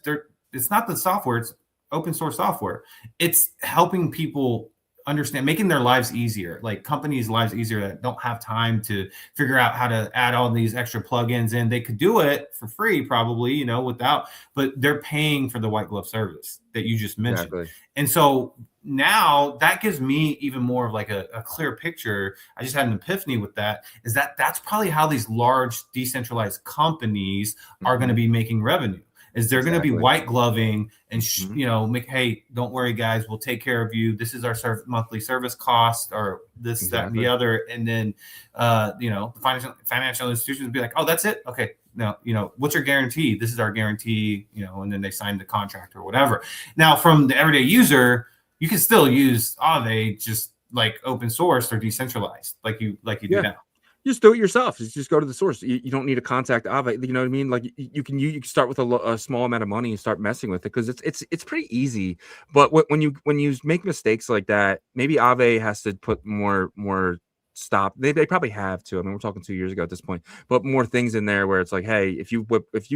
it's not the software, it's open source software. It's helping people understand, making their lives easier, like companies' lives easier that don't have time to figure out how to add all these extra plugins in. They could do it for free, probably, but they're paying for the white glove service that you just mentioned. Exactly. And so now that gives me even more of like a clear picture. I just had an epiphany with that, is that's probably how these large decentralized companies are going to be making revenue. Is they're going to be white gloving and hey, don't worry, guys, we'll take care of you. This is our monthly service cost, or this, that, and the other. And then, the financial institutions will be like, oh, that's it. Okay, now, what's your guarantee? This is our guarantee, and then they sign the contract or whatever. Now, from the everyday user, you can still use Aave just like open source or decentralized, like you do now. Just do it yourself. Just go to the source. You don't need to contact Aave. You know what I mean? Like you can start with a small amount of money and start messing with it, because it's pretty easy. But when you make mistakes like that, maybe Aave has to put more stop. They probably have to. I mean, we're talking 2 years ago at this point, but more things in there where it's like, hey, if you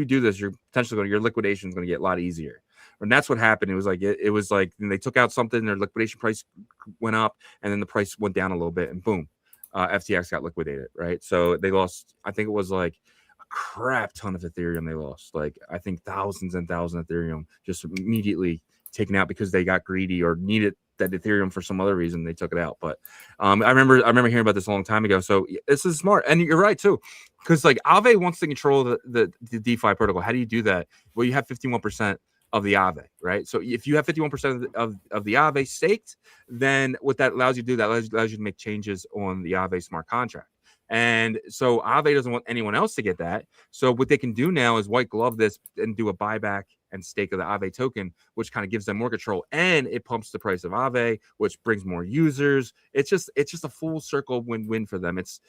do this, you're potentially your liquidation is going to get a lot easier. And that's what happened. It was like they took out something, their liquidation price went up, and then the price went down a little bit, and boom. FTX got liquidated, right? So they lost, I think it was like a crap ton of Ethereum they lost. Like, I think thousands and thousands of Ethereum just immediately taken out because they got greedy or needed that Ethereum for some other reason. They took it out. But I remember hearing about this a long time ago. So this is smart. And you're right, too. Because like Aave wants to control the DeFi protocol. How do you do that? Well, you have 51% of the Aave, right? So if you have 51% of the Aave staked, then what that allows you to do, that allows you to make changes on the Aave smart contract. And so Aave doesn't want anyone else to get that. So what they can do now is white glove this and do a buyback and stake of the Aave token, which kind of gives them more control, and it pumps the price of Aave, which brings more users. It's just a full circle win-win for them. It's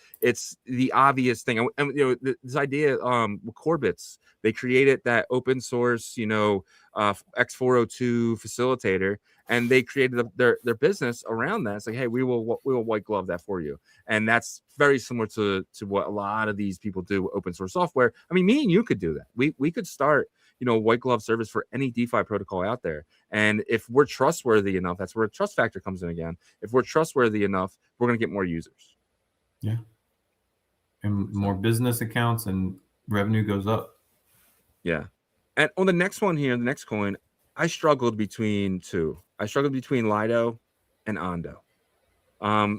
the obvious thing. And this idea with Corbits, they created that open source, X402 facilitator, and they created their business around that. It's like, hey, we will white glove that for you. And that's very similar to what a lot of these people do with open source software. I mean, me and you could do that. We could start white glove service for any DeFi protocol out there. And if we're trustworthy enough, that's where trust factor comes in again. If we're trustworthy enough, we're going to get more users. Yeah. And more business accounts and revenue goes up. Yeah. And on the next one here, the next coin, I struggled between two. I struggled between Lido and Ondo.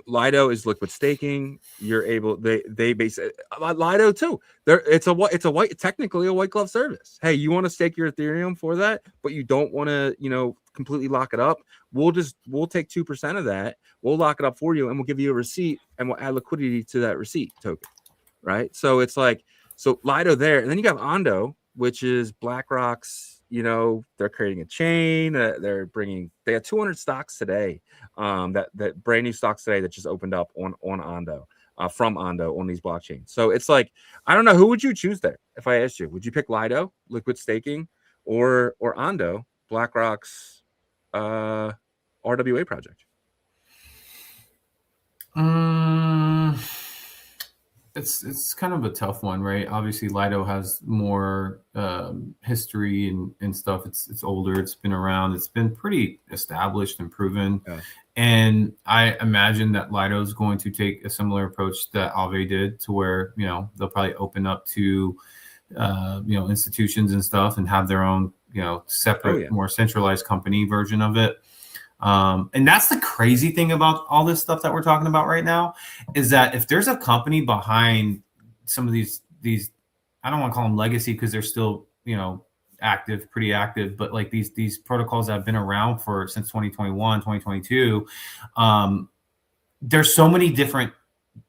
Lido is liquid staking. You're able, they basically Lido too. It's technically a white glove service. Hey, you want to stake your Ethereum for that, but you don't want to, completely lock it up. We'll take 2% of that. We'll lock it up for you, and we'll give you a receipt, and we'll add liquidity to that receipt token. Right. So it's like, Lido there, and then you got Ondo, which is BlackRock's. They're creating a chain. They have 200 stocks today. That brand new stocks today that just opened up on Ondo, from Ondo on these blockchains. So it's like, I don't know, who would you choose there? If I asked you, would you pick Lido, liquid staking, or Ondo, BlackRock's RWA project? It's kind of a tough one, right? Obviously, Lido has more history and stuff. It's older. It's been around. It's been pretty established and proven. Yeah. And I imagine that Lido is going to take a similar approach that Aave did, to where they'll probably open up to institutions and stuff, and have their own separate, more centralized company version of it. And that's the crazy thing about all this stuff that we're talking about right now, is that if there's a company behind some of these, I don't want to call them legacy, because they're still, pretty active, but like these protocols that have been around since 2021, 2022, there's so many different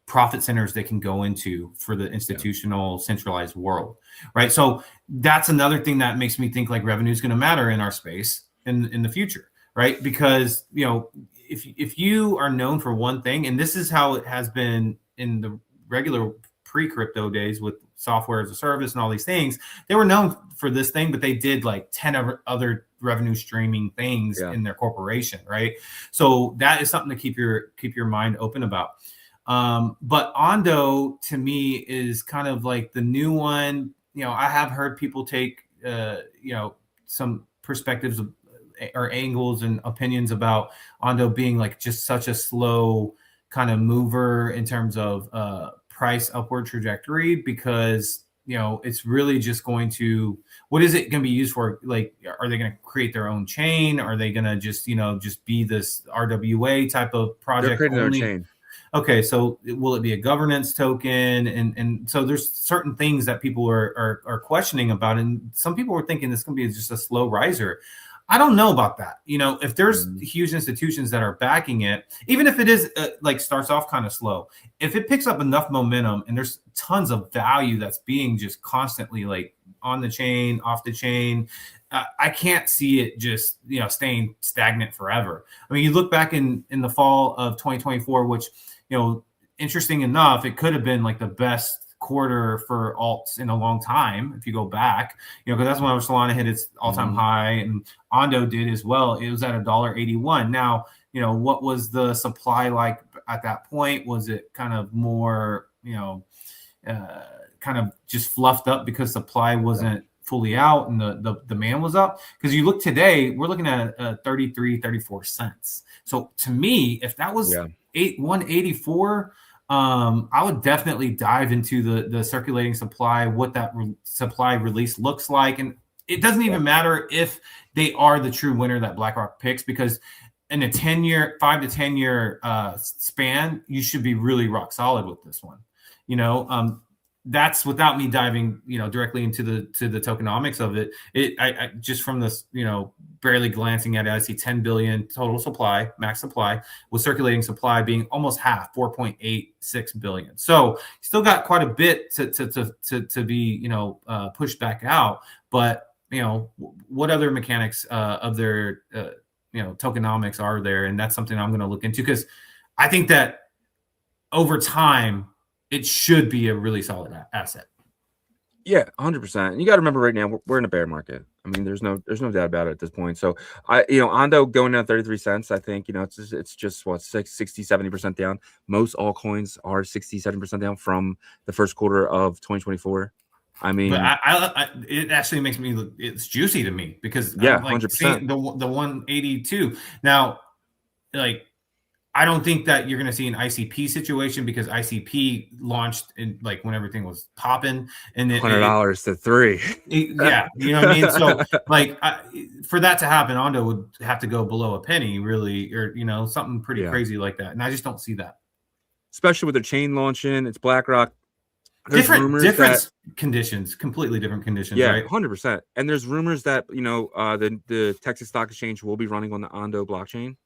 profit centers they can go into for the institutional centralized world, right? So that's another thing that makes me think like revenue is going to matter in our space in the future. Right, because if you are known for one thing, and this is how it has been in the regular pre-crypto days with software as a service and all these things, they were known for this thing, but they did like 10 other revenue streaming things in their corporation, right? So that is something to keep your mind open about. But Ondo to me is kind of like the new one. I have heard people take some perspectives or angles and opinions about Ondo being like just such a slow kind of mover in terms of price upward trajectory, because it's really just going to, what is it going to be used for? Like, are they going to create their own chain? Are they going to just be this RWA type of project? They're creating their own only? chain. Okay, so will it be a governance token? And so there's certain things that people are questioning about, and some people were thinking this is going to be just a slow riser. I don't know about that. If there's huge institutions that are backing it, even if it is like starts off kind of slow, if it picks up enough momentum and there's tons of value that's being just constantly like on the chain, off the chain, I can't see it just staying stagnant forever. I mean, you look back in the fall of 2024, which interesting enough, it could have been like the best quarter for alts in a long time if you go back, because that's when Solana hit its all-time high, and Ondo did as well. It was at $1.81. Now, what was the supply like at that point? Was it kind of more, kind of just fluffed up because supply wasn't fully out and the demand was up? Because you look today, we're looking at 34 cents. So to me, if that was 184, I would definitely dive into the circulating supply, what that supply release looks like. And it doesn't even matter if they are the true winner that BlackRock picks, because in a 5 to 10 year span, you should be really rock solid with this one. That's without me diving, directly into the tokenomics of it. I just from this, barely glancing at it, I see 10 billion total supply, max supply, with circulating supply being almost half, 4.86 billion. So still got quite a bit to be, pushed back out. But what other mechanics of their tokenomics are there? And that's something I'm going to look into, because I think that over time, it should be a really solid asset. Yeah, 100%. And you got to remember, right now we're in a bear market. I mean, there's no doubt about it at this point. So Ondo going down 33 cents, I think, it's just what, 60-70% down. Most altcoins are 60-70% down from the first quarter of 2024. I mean, but it actually makes me, it's juicy to me, because yeah, I'm like 100%. the 182 now. Like, I don't think that you're going to see an ICP situation, because ICP launched in like when everything was popping, and $100 to $3. Yeah, you know what I mean. So like, for that to happen, Ondo would have to go below a penny, really, or something pretty crazy like that. And I just don't see that, especially with their chain launching. It's BlackRock. There's different conditions, completely different conditions. Yeah, right? 100%. And there's rumors that the Texas Stock Exchange will be running on the Ondo blockchain.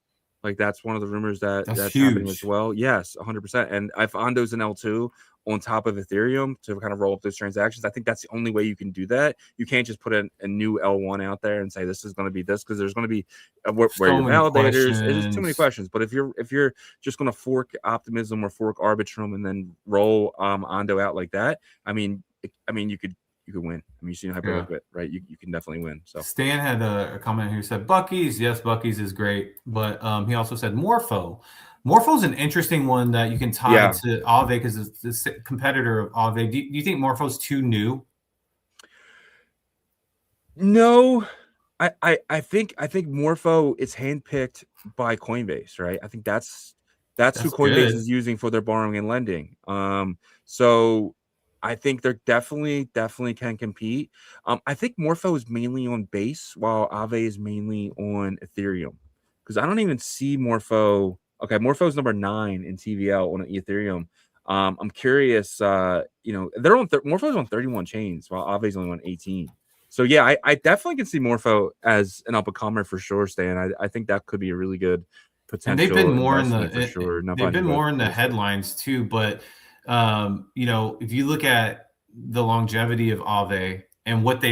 Like, that's one of the rumors that's happening as well. Yes, 100%. And if Ondo's an L2 on top of Ethereum to kind of roll up those transactions, I think that's the only way you can do that. You can't just put a new L1 out there and say this is going to be this, because there's going to be where your validators. It's too many questions. But if you're just going to fork Optimism or fork Arbitrum and then roll Ondo out like that, I mean you could win. I mean, you've seen Hyperliquid, right? You can definitely win. So Stan had a comment who said Bucky's. Yes, Bucky's is great, but he also said Morpho. Morpho's an interesting one that you can tie to Aave, because it's the competitor of Aave. Do you think Morpho's too new? No, I think Morpho is handpicked by Coinbase, right? I think that's who Coinbase is using for their borrowing and lending. So I think they're definitely can compete. I think Morpho is mainly on Base, while Aave is mainly on Ethereum, because I don't even see Morpho. Okay, Morpho is number 9 in TVL on Ethereum. I'm curious. They're on Morpho's on 31 chains, while Aave's only on 18. So yeah, I definitely can see Morpho as an up-and-comer for sure, Stan. I think that could be a really good potential. And they've been more in the for sure. They've been more in the headlines too, but. If you look at the longevity of Aave and what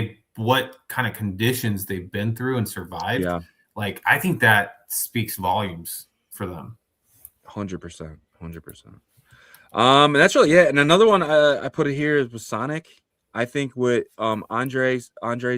kind of conditions they've been through and survived, like, I think that speaks volumes for them. 100%. And that's really it. And another one I put it here is Sonic. I think what Andre's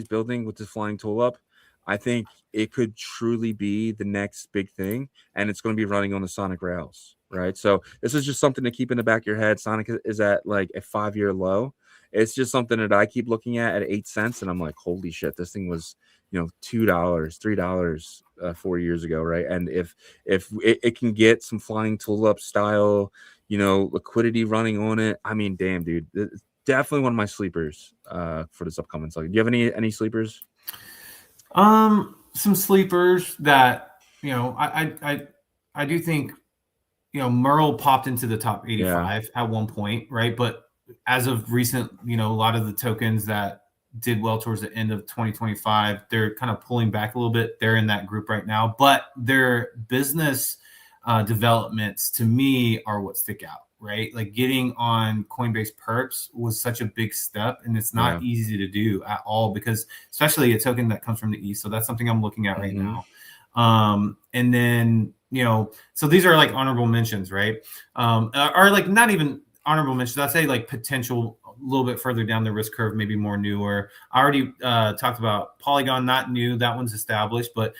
building with this flying tulip, I think it could truly be the next big thing, and it's going to be running on the Sonic rails. right? So this is just something to keep in the back of your head. Sonic is at like a 5-year low. It's just something that I keep looking at 8 cents, and I'm like, holy shit, this thing was, $2, $3 4 years ago, right? And if it can get some flying tulip style, liquidity running on it, I mean, damn, dude, it's definitely one of my sleepers for this upcoming cycle. Do you have any sleepers? Some sleepers that I do think Merle popped into the top 85 at one point, right? But as of recent, a lot of the tokens that did well towards the end of 2025, they're kind of pulling back a little bit. They're in that group right now, but their business developments to me are what stick out, right? Like getting on Coinbase Perps was such a big step, and it's not easy to do at all, because especially a token that comes from the East. So that's something I'm looking at right now. And then, so these are like honorable mentions, right? Or like not even honorable mentions. I'd say like potential a little bit further down the risk curve, maybe more newer. I already talked about Polygon, not new. That one's established, but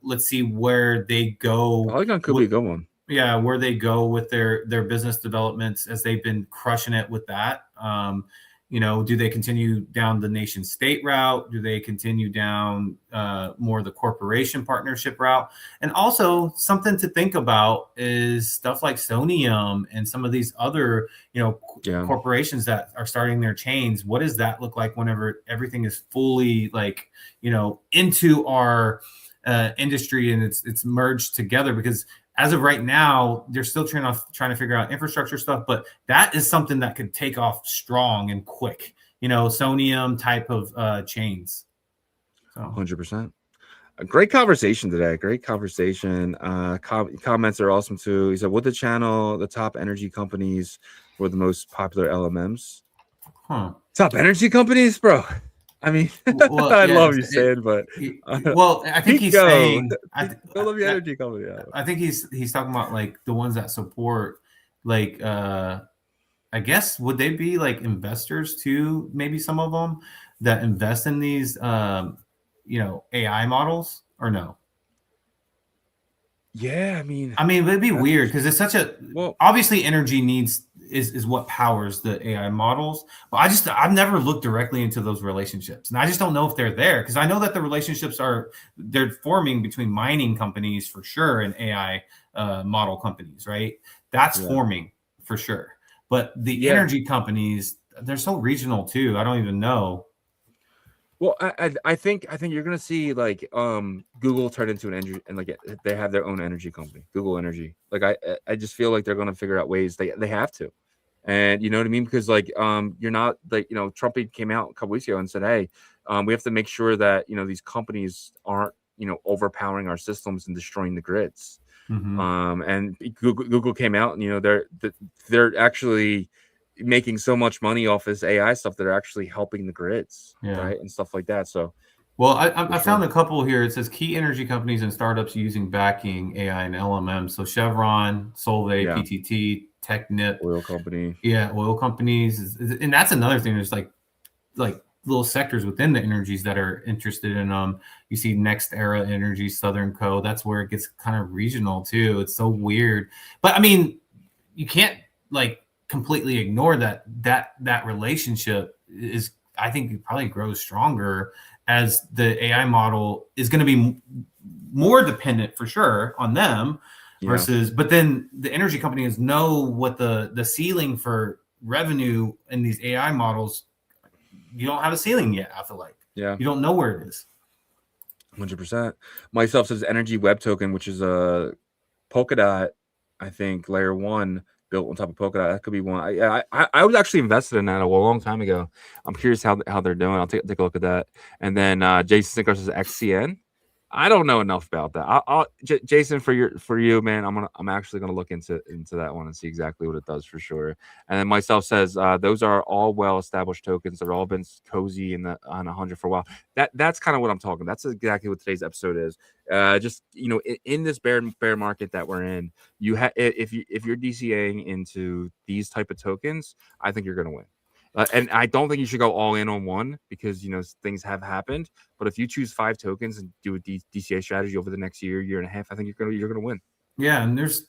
let's see where they go. Polygon could be a good one. Yeah, where they go with their business developments, as they've been crushing it with that. Do they continue down the nation state route? Do they continue down more the corporation partnership route? And also something to think about is stuff like Sonium and some of these other, corporations that are starting their chains. What does that look like whenever everything is fully like, into our industry and it's merged together? Because as of right now, they're still trying to figure out infrastructure stuff, but that is something that could take off strong and quick, Sonium type of chains. So 100%. A great conversation today. Great conversation. Comments are awesome too. He said, "Would the channel the top energy companies for the most popular LMMs?" Top energy companies, bro. I mean, I love you saying, but I think he's saying, I love your energy company. I think he's talking about like the ones that support, like I guess, would they be like investors too? Maybe some of them that invest in these AI models, or no? Yeah, I mean, it'd be weird because it's such a obviously energy is what powers the AI models. But I've never looked directly into those relationships, and I just don't know if they're there, because I know that the relationships they're forming between mining companies for sure and AI model companies, right? That's forming for sure. But the energy companies, they're so regional too. I don't even know. Well, I think you're gonna see like Google turn into an energy, and like they have their own energy company, Google Energy. Like I just feel like they're gonna figure out ways they have to, and you know what I mean, because like you're not like Trump came out a couple weeks ago and said, hey, we have to make sure that these companies aren't overpowering our systems and destroying the grids. And Google came out and they're actually making so much money off this AI stuff that are actually helping the grids, right, and stuff like that. So, well, I found a couple here. It says key energy companies and startups using backing AI and LMM. So Chevron, Solvay, PTT, Technip, oil company, oil companies, and that's another thing. There's like little sectors within the energies that are interested in them. You see Next Era Energy, Southern Co. That's where it gets kind of regional too. It's so weird, but I mean, you can't like completely ignore that relationship is, I think, it probably grows stronger as the AI model is going to be more dependent for sure on them versus, but then the energy companies know what the ceiling for revenue in these AI models. You don't have a ceiling yet. I feel like you don't know where it is. 100%. Myself says energy web token, which is a Polkadot, I think layer 1 built on top of Polkadot. That could be one. I was actually invested in that a long time ago. I'm curious how they're doing. I'll take a look at that. And then Jason Sinclair says XCN. I don't know enough about that. Jason, for you, man, I'm actually gonna look into that one and see exactly what it does for sure. And then myself says those are all well established tokens. They've all been cozy on 100 for a while. That's kind of what I'm talking. That's exactly what today's episode is. Just in this bear market that we're in, if you're DCAing into these type of tokens, I think you're gonna win. And I don't think you should go all in on one, because things have happened. But if you choose 5 tokens and do a DCA strategy over the next year and a half, I think you're gonna win. Yeah, and there's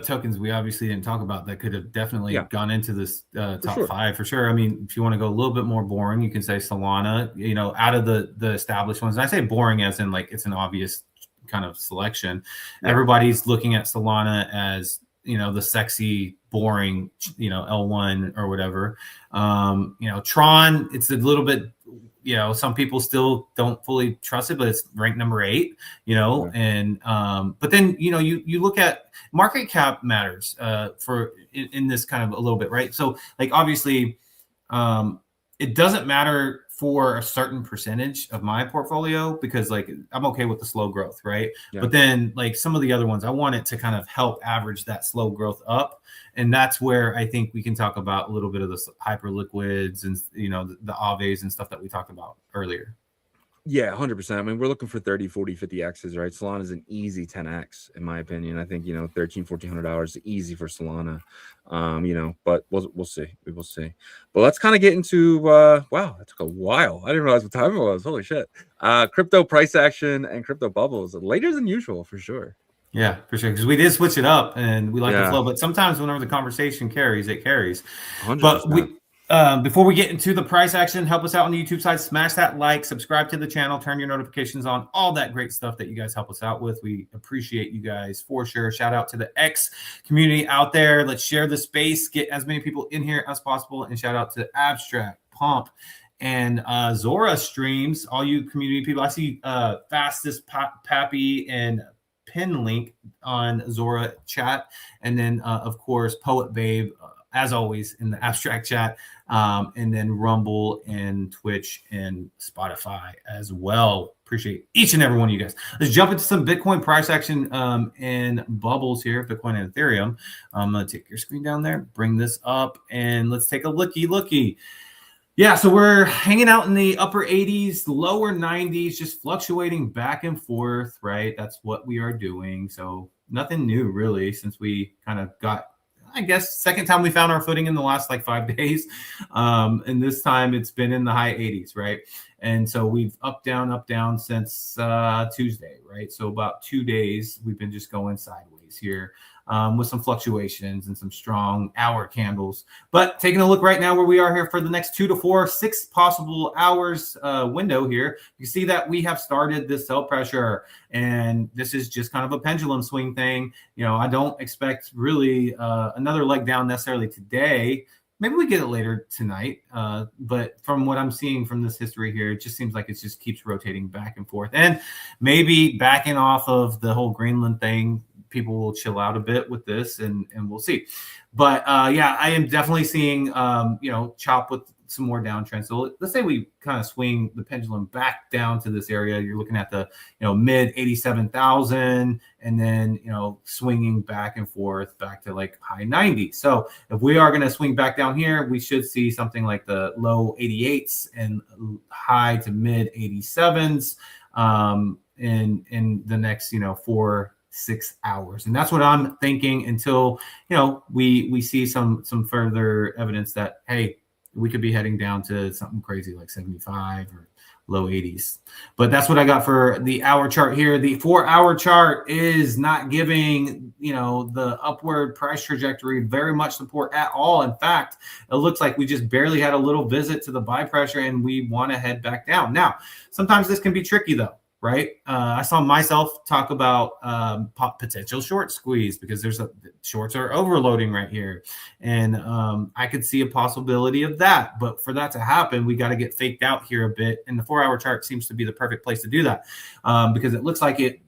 tokens we obviously didn't talk about that could have definitely gone into this top sure. 5 for sure. I mean, if you want to go a little bit more boring, you can say Solana, out of the established ones. And I say boring as in like it's an obvious kind of selection. Everybody's looking at Solana as, the sexy, boring, L1 or whatever. Tron, it's a little bit, some people still don't fully trust it, but it's ranked number 8, and but then, you look at market cap matters in this kind of a little bit, right? So like, obviously, it doesn't matter for a certain percentage of my portfolio because like I'm okay with the slow growth, right? But then like some of the other ones, I want it to kind of help average that slow growth up. And that's where I think we can talk about a little bit of the hyper liquids and, the Aves and stuff that we talked about earlier. Yeah, 100%. I mean, we're looking for 30, 40, 50 X's, right? Solana is an easy 10X, in my opinion. I think, $1,300, $1,400 is easy for Solana, but we'll see. We will see. But let's kind of get into, wow, that took a while. I didn't realize what time it was. Holy shit. Crypto price action and crypto bubbles. Later than usual, for sure. Yeah, for sure. Because we did switch it up and we like the flow, but sometimes whenever the conversation carries, it carries. 100%. But before we get into the price action, help us out on the YouTube side. Smash that like, subscribe to the channel, turn your notifications on, all that great stuff that you guys help us out with. We appreciate you guys for sure. Shout out to the X community out there. Let's share the space, get as many people in here as possible. And shout out to Abstract, Pump, and Zora streams, all you community people. I see Fastest, Pappy, and Pin Link on Zora chat. And then, of course, Poet Babe, as always, in the Abstract chat. And then Rumble and Twitch and Spotify as well. Appreciate each and every one of you guys. Let's jump into some Bitcoin price action and bubbles here, Bitcoin and Ethereum. I'm going to take your screen down there, bring this up, and let's take a looky. Yeah, so we're hanging out in the upper 80s, lower 90s, just fluctuating back and forth, right? That's what we are doing. So nothing new, really, since we kind of got, I guess, second time we found our footing in the last like 5 days. And this time it's been in the high 80s, right? And so we've up, down since Tuesday, right? So about 2 days, we've been just going sideways here. With some fluctuations and some strong hour candles. But taking a look right now where we are here for the next 2 to 4, 6 possible hours window here, you see that we have started this sell pressure. And this is just kind of a pendulum swing thing. I don't expect really another leg down necessarily today. Maybe we get it later tonight. But from what I'm seeing from this history here, it just seems like it just keeps rotating back and forth. And maybe backing off of the whole Greenland thing, people will chill out a bit with this and we'll see. But yeah, I am definitely seeing, chop with some more downtrend. So let's say we kind of swing the pendulum back down to this area. You're looking at the, mid 87,000 and then, swinging back and forth back to like high 90s. So if we are going to swing back down here, we should see something like the low 88s and high to mid 87s in the next, 4-6 hours. And that's what I'm thinking until, we see some further evidence that, hey, we could be heading down to something crazy like 75 or low 80s. But that's what I got for the hour chart here. The 4-hour chart is not giving, the upward price trajectory very much support at all. In fact, it looks like we just barely had a little visit to the buy pressure and we want to head back down. Now, sometimes this can be tricky though. Right. I saw myself talk about potential short squeeze because shorts are overloading right here. And I could see a possibility of that. But for that to happen, we got to get faked out here a bit. And the 4-hour chart seems to be the perfect place to do that because it looks like it,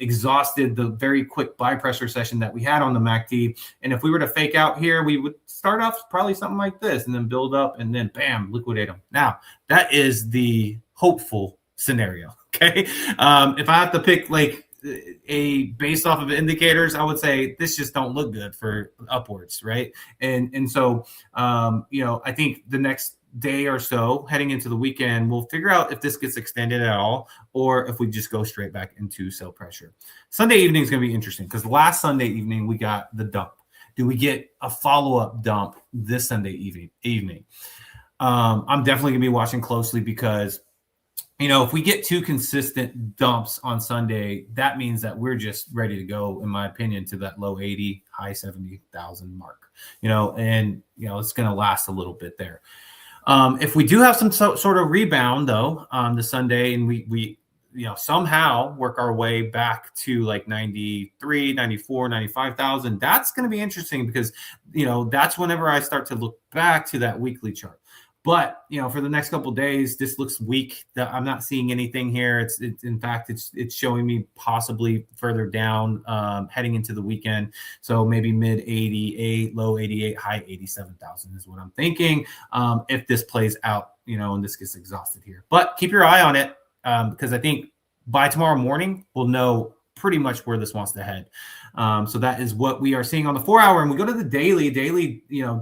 exhausted the very quick buy pressure session that we had on the MACD. And if we were to fake out here, we would start off probably something like this and then build up and then bam, liquidate them. Now, that is the hopeful scenario. Okay. If I have to pick like a based off of indicators, I would say this just don't look good for upwards. Right. And so, I think the next day or so heading into the weekend, we'll figure out if this gets extended at all, or if we just go straight back into sell pressure. Sunday evening is going to be interesting because last Sunday evening, we got the dump. Do we get a follow-up dump this Sunday evening? I'm definitely going to be watching closely because if we get two consistent dumps on Sunday, that means that we're just ready to go, in my opinion, to that low 80, high 70,000 mark, and, it's going to last a little bit there. If we do have some sort of rebound, though, on the Sunday, and we somehow work our way back to like 93, 94, 95,000, that's going to be interesting because, that's whenever I start to look back to that weekly chart. But, for the next couple of days, this looks weak. I'm not seeing anything here. In fact, it's showing me possibly further down heading into the weekend. So maybe mid 88, low 88, high 87,000 is what I'm thinking. If this plays out, and this gets exhausted here. But keep your eye on it because I think by tomorrow morning, we'll know pretty much where this wants to head. So that is what we are seeing on the 4-hour. And we go to the daily,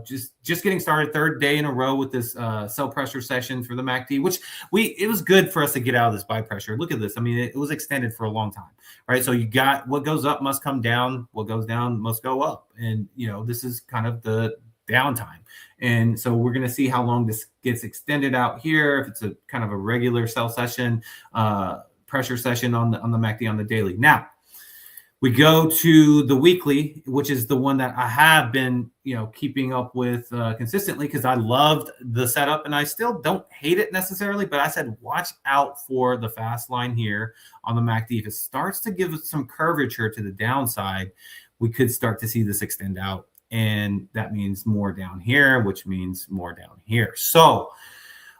just getting started, third day in a row with this sell pressure session for the MACD, which it was good for us to get out of this buy pressure. Look at this. I mean, it was extended for a long time, right? So you got what goes up must come down. What goes down must go up. And, this is kind of the downtime. And so we're going to see how long this gets extended out here. If it's a kind of a regular sell session, pressure session on the MACD on the daily. Now, we go to the weekly, which is the one that I have been, keeping up with consistently because I loved the setup and I still don't hate it necessarily, but I said, watch out for the fast line here on the MACD. If it starts to give us some curvature to the downside, we could start to see this extend out. And that means more down here, which means more down here. So,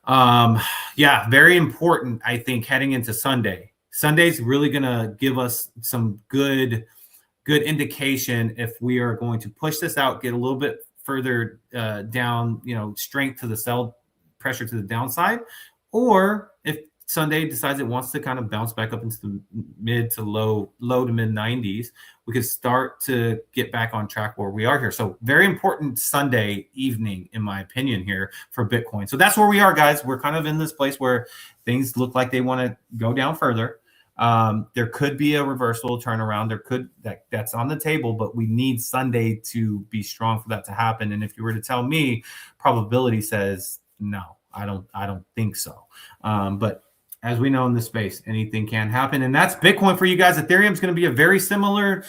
very important, I think, heading into Sunday. Sunday's really going to give us some good indication if we are going to push this out, get a little bit further down, strength to the sell, pressure to the downside, or if Sunday decides it wants to kind of bounce back up into the mid to low to mid 90s, we could start to get back on track where we are here. So very important Sunday evening, in my opinion, here for Bitcoin. So that's where we are, guys. We're kind of in this place where things look like they want to go down further. There could be a reversal turnaround. That's on the table, but we need Sunday to be strong for that to happen. And if you were to tell me, probability says no, I don't think so. But as we know in this space, anything can happen. And that's Bitcoin for you guys. Ethereum is going to be a very similar,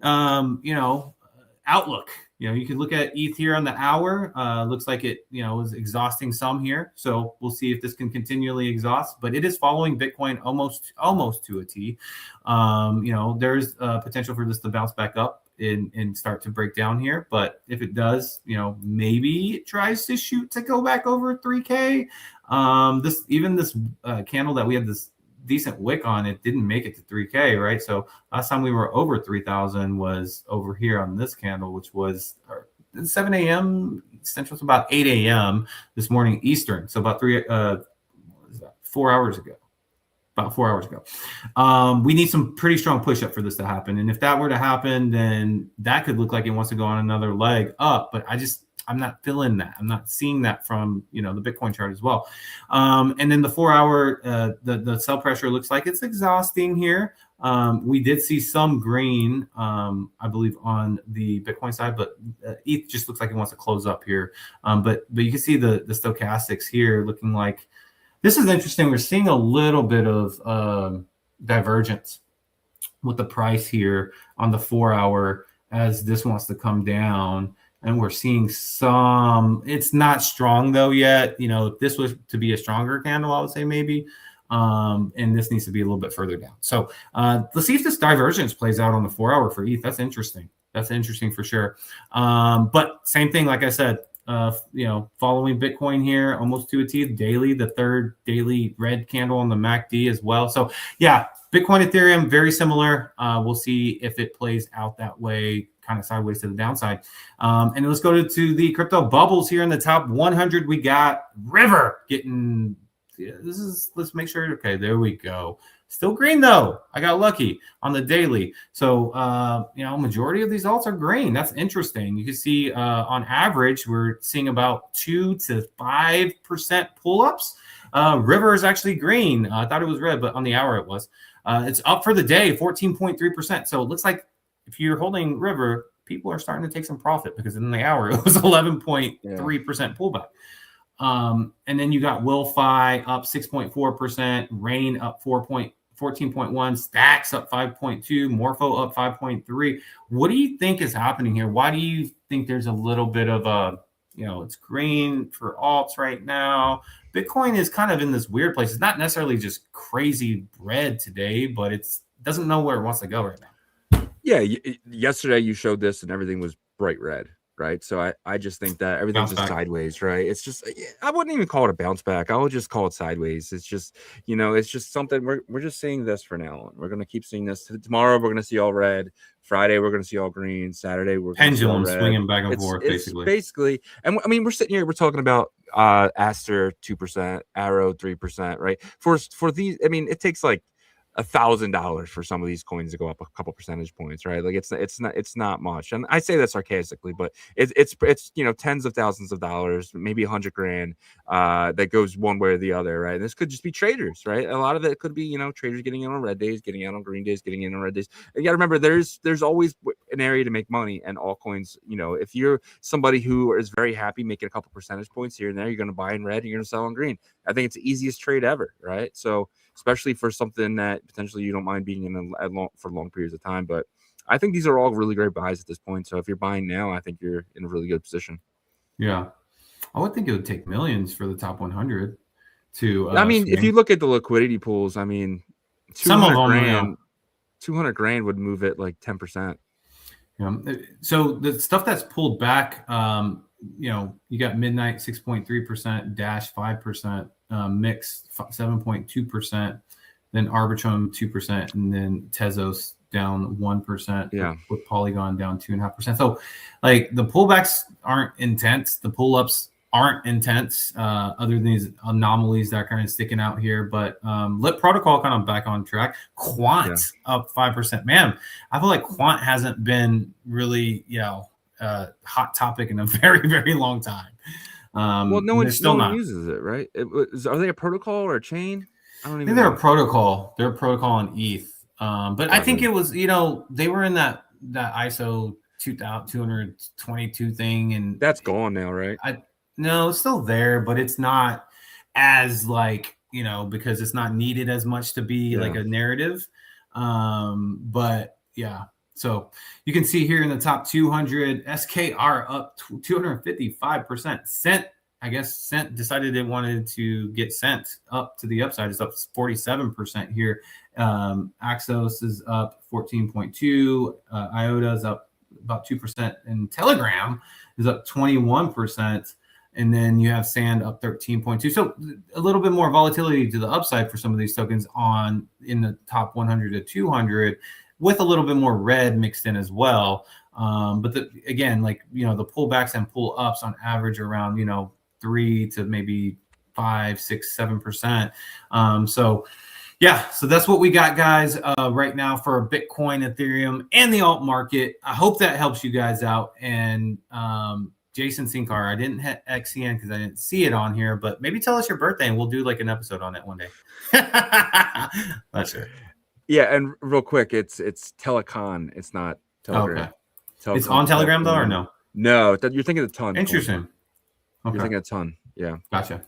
outlook. You can look at ETH here on the hour. Looks like it, is exhausting some here. So we'll see if this can continually exhaust. But it is following Bitcoin almost to a T. There's potential for this to bounce back up and start to break down here. But if it does, maybe it tries to shoot to go back over 3K. This candle that we had this decent wick on, it didn't make it to 3K, right? So last time we were over 3,000 was over here on this candle, which was 7 a.m. Central, so about 8 a.m. this morning Eastern. So about 4 hours ago. About 4 hours ago. We need some pretty strong push up for this to happen. And if that were to happen, then that could look like it wants to go on another leg up. But I'm not feeling that. I'm not seeing that from, the Bitcoin chart as well. And then the 4 hour, the sell pressure looks like it's exhausting here. We did see some green, I believe, on the Bitcoin side, but ETH just looks like it wants to close up here. But you can see the stochastics here looking like this is interesting. We're seeing a little bit of divergence with the price here on the 4 hour as this wants to come down. And we're seeing it's not strong though yet. If this was to be a stronger candle, I would say maybe. And this needs to be a little bit further down. So let's see if this divergence plays out on the 4 hour for ETH. That's interesting. That's interesting for sure. But same thing, like I said, following Bitcoin here, almost to a T daily, the third daily red candle on the MACD as well. So yeah, Bitcoin, Ethereum, very similar. We'll see if it plays out that way, kind of sideways to the downside. And let's go to the crypto bubbles here in the top 100. We got River getting, let's make sure. Okay, there we go. Still green though. I got lucky on the daily. So, majority of these alts are green. That's interesting. You can see on average, we're seeing about 2 to 5% pull-ups. River is actually green. I thought it was red, but on the hour it was. It's up for the day, 14.3%. So it looks like if you're holding River, people are starting to take some profit because in the hour it was 11.3% pullback. And then you got WillFi up 6.4%, Rain up 14.1, Stacks up 5.2, Morpho up 5.3. What do you think is happening here? Why do you think there's a little bit of a, it's green for alts right now? Bitcoin is kind of in this weird place. It's not necessarily just crazy red today, but it's doesn't know where it wants to go right now. Yeah, yesterday you showed this and everything was bright red, right? So I just think that everything's just sideways, right? It's just, I wouldn't even call it a bounce back. I would just call it sideways. It's just, it's just something we're just seeing this for now. We're going to keep seeing this. Tomorrow we're going to see all red. Friday we're going to see all green. Saturday we're pendulum swinging back and forth, basically. And I mean, we're sitting here, we're talking about Aster 2%, Arrow 3%, right? For these, I mean, it takes like $1,000 for some of these coins to go up a couple percentage points, right? Like it's not much, and I say that sarcastically, but it's tens of thousands of dollars, maybe $100,000 that goes one way or the other, right? And this could just be traders, right? A lot of it could be traders getting in on red days, getting out on green days, getting in on red days. And you got to remember, there's always an area to make money, and altcoins. If you're somebody who is very happy making a couple percentage points here and there, you're going to buy in red, and you're going to sell on green. I think it's the easiest trade ever, right? So, especially for something that potentially you don't mind being in for long periods of time. But I think these are all really great buys at this point. So if you're buying now, I think you're in a really good position. Yeah. I would think it would take millions for the top 100 to swing. If you look at the liquidity pools, I mean, some of them, $200,000 would move it like 10%. Yeah. So the stuff that's pulled back, you got Midnight 6.3%, Dash 5%, Mix 7.2%, then Arbitrum 2%, and then Tezos down 1%. Yeah, with Polygon down 2.5%. So, like, the pullbacks aren't intense, the pull-ups aren't intense, other than these anomalies that are kind of sticking out here. But Lit Protocol kind of back on track. Quant up 5%. Man, I feel like Quant hasn't been really, hot topic in a very, very long time. Well, no one uses it, right? Are they a protocol or a chain? I don't even think they're a protocol. They're a protocol on ETH. But I think it was, they were in that ISO 222 thing, and that's gone now, right? No, it's still there, but it's not as because it's not needed as much to be like a narrative. But yeah. So you can see here in the top 200, SKR up 255%. Cent decided it wanted to get Cent up to the upside. It's up 47% here. Axos is up 14.2. IOTA is up about 2%. And Telegram is up 21%. And then you have Sand up 13.2. So a little bit more volatility to the upside for some of these tokens in the top 100 to 200. With a little bit more red mixed in as well. But the pullbacks and pull ups on average around, 3 to maybe 5, 6, 7%. So that's what we got, guys, right now for Bitcoin, Ethereum, and the alt market. I hope that helps you guys out. And Jason Sinkar, I didn't hit XCN because I didn't see it on here, but maybe tell us your birthday and we'll do like an episode on it one day. That's it. Yeah, and real quick, it's Telecon. It's not Telegram. Okay. Telecon, it's on Telegram though, or no? No, you're thinking of Ton. Interesting. Okay. You're thinking of Ton. Yeah. Gotcha.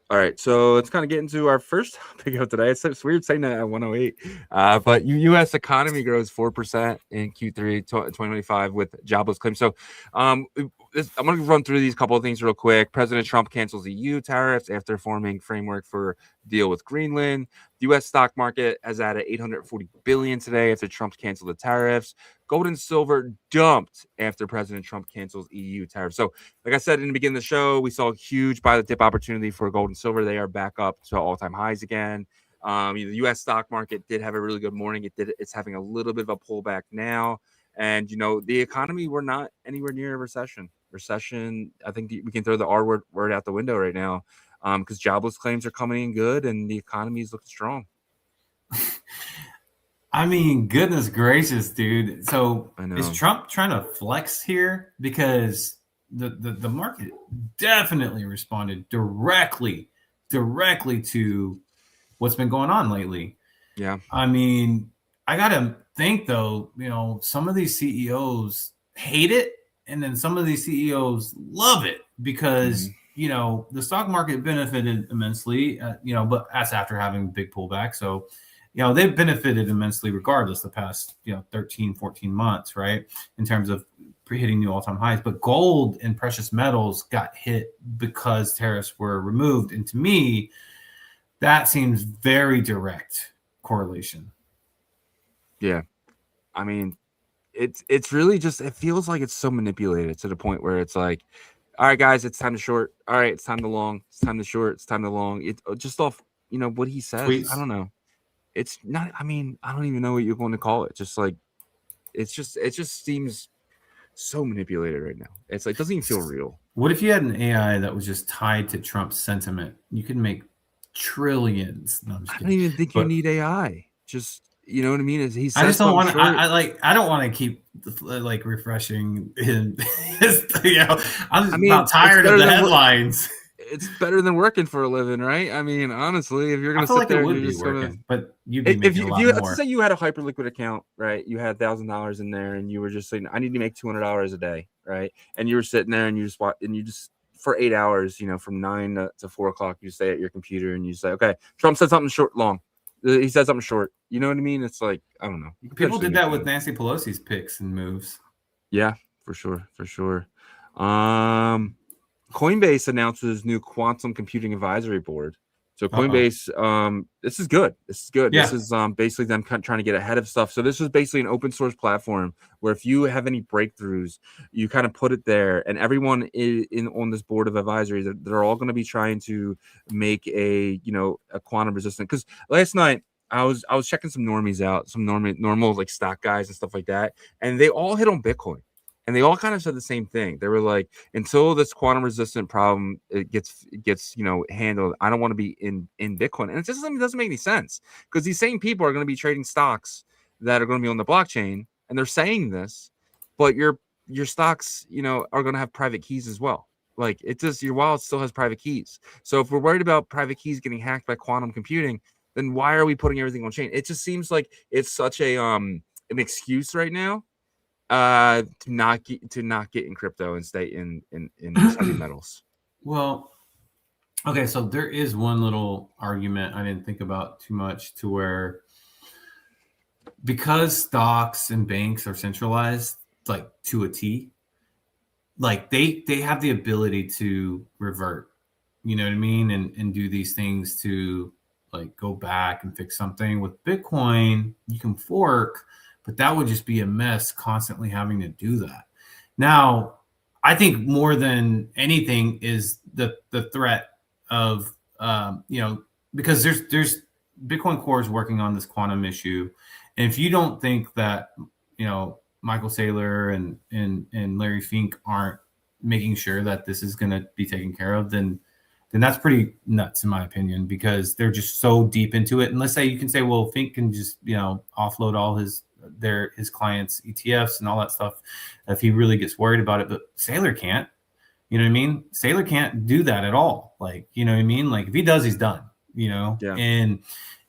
All right, so let's kind of get into our first topic of today. It's weird saying that at 108, but U.S. economy grows 4% in Q3 2025 with jobless claims. So I'm going to run through these couple of things real quick. President Trump cancels EU tariffs after forming framework for deal with Greenland. The U.S. stock market has added $840 billion today after Trump canceled the tariffs. Gold and silver dumped after President Trump cancels EU tariffs. So, like I said in the beginning of the show, we saw a huge buy the dip opportunity for gold and silver. They are back up to all-time highs again. The U.S. stock market did have a really good morning. It's having a little bit of a pullback now. And, the economy, we're not anywhere near a recession. I think we can throw the R word out the window right now because jobless claims are coming in good and the economy is looking strong. I mean, goodness gracious, dude. So is Trump trying to flex here? Because the market definitely responded directly to what's been going on lately. Yeah. I mean, I got to think, though, some of these CEOs hate it And then some of these CEOs love it because the stock market benefited immensely, but that's after having big pullback. So, they've benefited immensely regardless the past, 13, 14 months, right? In terms of hitting new all-time highs. But gold and precious metals got hit because tariffs were removed. And to me, that seems very direct correlation. Yeah. I mean, it's really just, it feels like it's so manipulated to the point where it's like, all right, guys, it's time to short. All right, it's time to long. It's time to short. It's time to long. It just off, what he says. Tweets. I don't know. It's not. I mean, I don't even know what you're going to call it. Just like, it just seems so manipulated right now. It's like, it doesn't even feel real. What if you had an AI that was just tied to Trump's sentiment? You could make trillions. No, I'm just kidding. I don't even think you need AI. Just, you know what I mean? He says I just don't want to. short. I don't want to keep like refreshing him. I'm about tired of the headlines. It's better than working for a living, right? I mean, honestly, if you're gonna sit there, you're just working. But you'd be making a lot more. Let's say you had a hyperliquid account, right? You had $1,000 in there, and you were just saying, "I need to make $200 a day," right? And you were sitting there, and you just for 8 hours, from 9 to 4 o'clock, you stay at your computer, and you say, "Okay, Trump said something short, long. He said something short." You know what I mean? It's like, I don't know. People did that with Nancy Pelosi's picks and moves. Yeah, for sure. Coinbase announces new quantum computing advisory board. So Coinbase, this is good. Yeah. This is basically them trying to get ahead of stuff. So this is basically an open source platform where if you have any breakthroughs, you kind of put it there, and everyone on this board of advisory, they're all going to be trying to make a quantum resistant. Because last night I was checking some normies out, some normal like stock guys and stuff like that, and they all hit on Bitcoin. And they all kind of said the same thing. They were like, until this quantum resistant problem gets handled, I don't want to be in Bitcoin. And it just doesn't make any sense, because these same people are going to be trading stocks that are going to be on the blockchain, and they're saying this, but your stocks, are going to have private keys as well. Like, your wallet still has private keys. So if we're worried about private keys getting hacked by quantum computing, then why are we putting everything on chain? It just seems like it's such a an excuse right now to not get in crypto and stay in heavy metals. Well, okay, so there is one little argument I didn't think about too much, to where, because stocks and banks are centralized like to a T, like they have the ability to revert, you know what I mean, and do these things to like go back and fix something. With Bitcoin, you can fork, but that would just be a mess constantly having to do that. Now, I think more than anything is the threat of, because there's Bitcoin Core is working on this quantum issue. And if you don't think that, Michael Saylor and Larry Fink aren't making sure that this is going to be taken care of, then that's pretty nuts in my opinion, because they're just so deep into it. And let's say you can say, well, Fink can just, offload all his clients' ETFs and all that stuff if he really gets worried about it, but Saylor can't. You know what I mean? Saylor can't do that at all. Like, you know what I mean? Like, if he does, he's done. Yeah.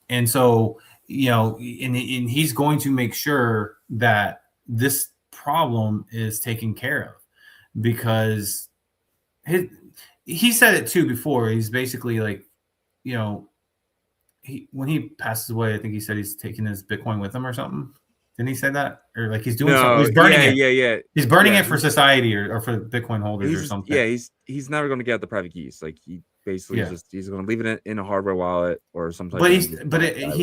And so, and he's going to make sure that this problem is taken care of, because he said it too before. He's basically like, when he passes away, I think he said he's taking his Bitcoin with him or something. Didn't he say that? Or like he's doing something? He's burning it. Yeah. He's burning it for society or for Bitcoin holders or something. Yeah, he's never going to get the private keys. Like, he basically he's going to leave it in a hardware wallet or something. He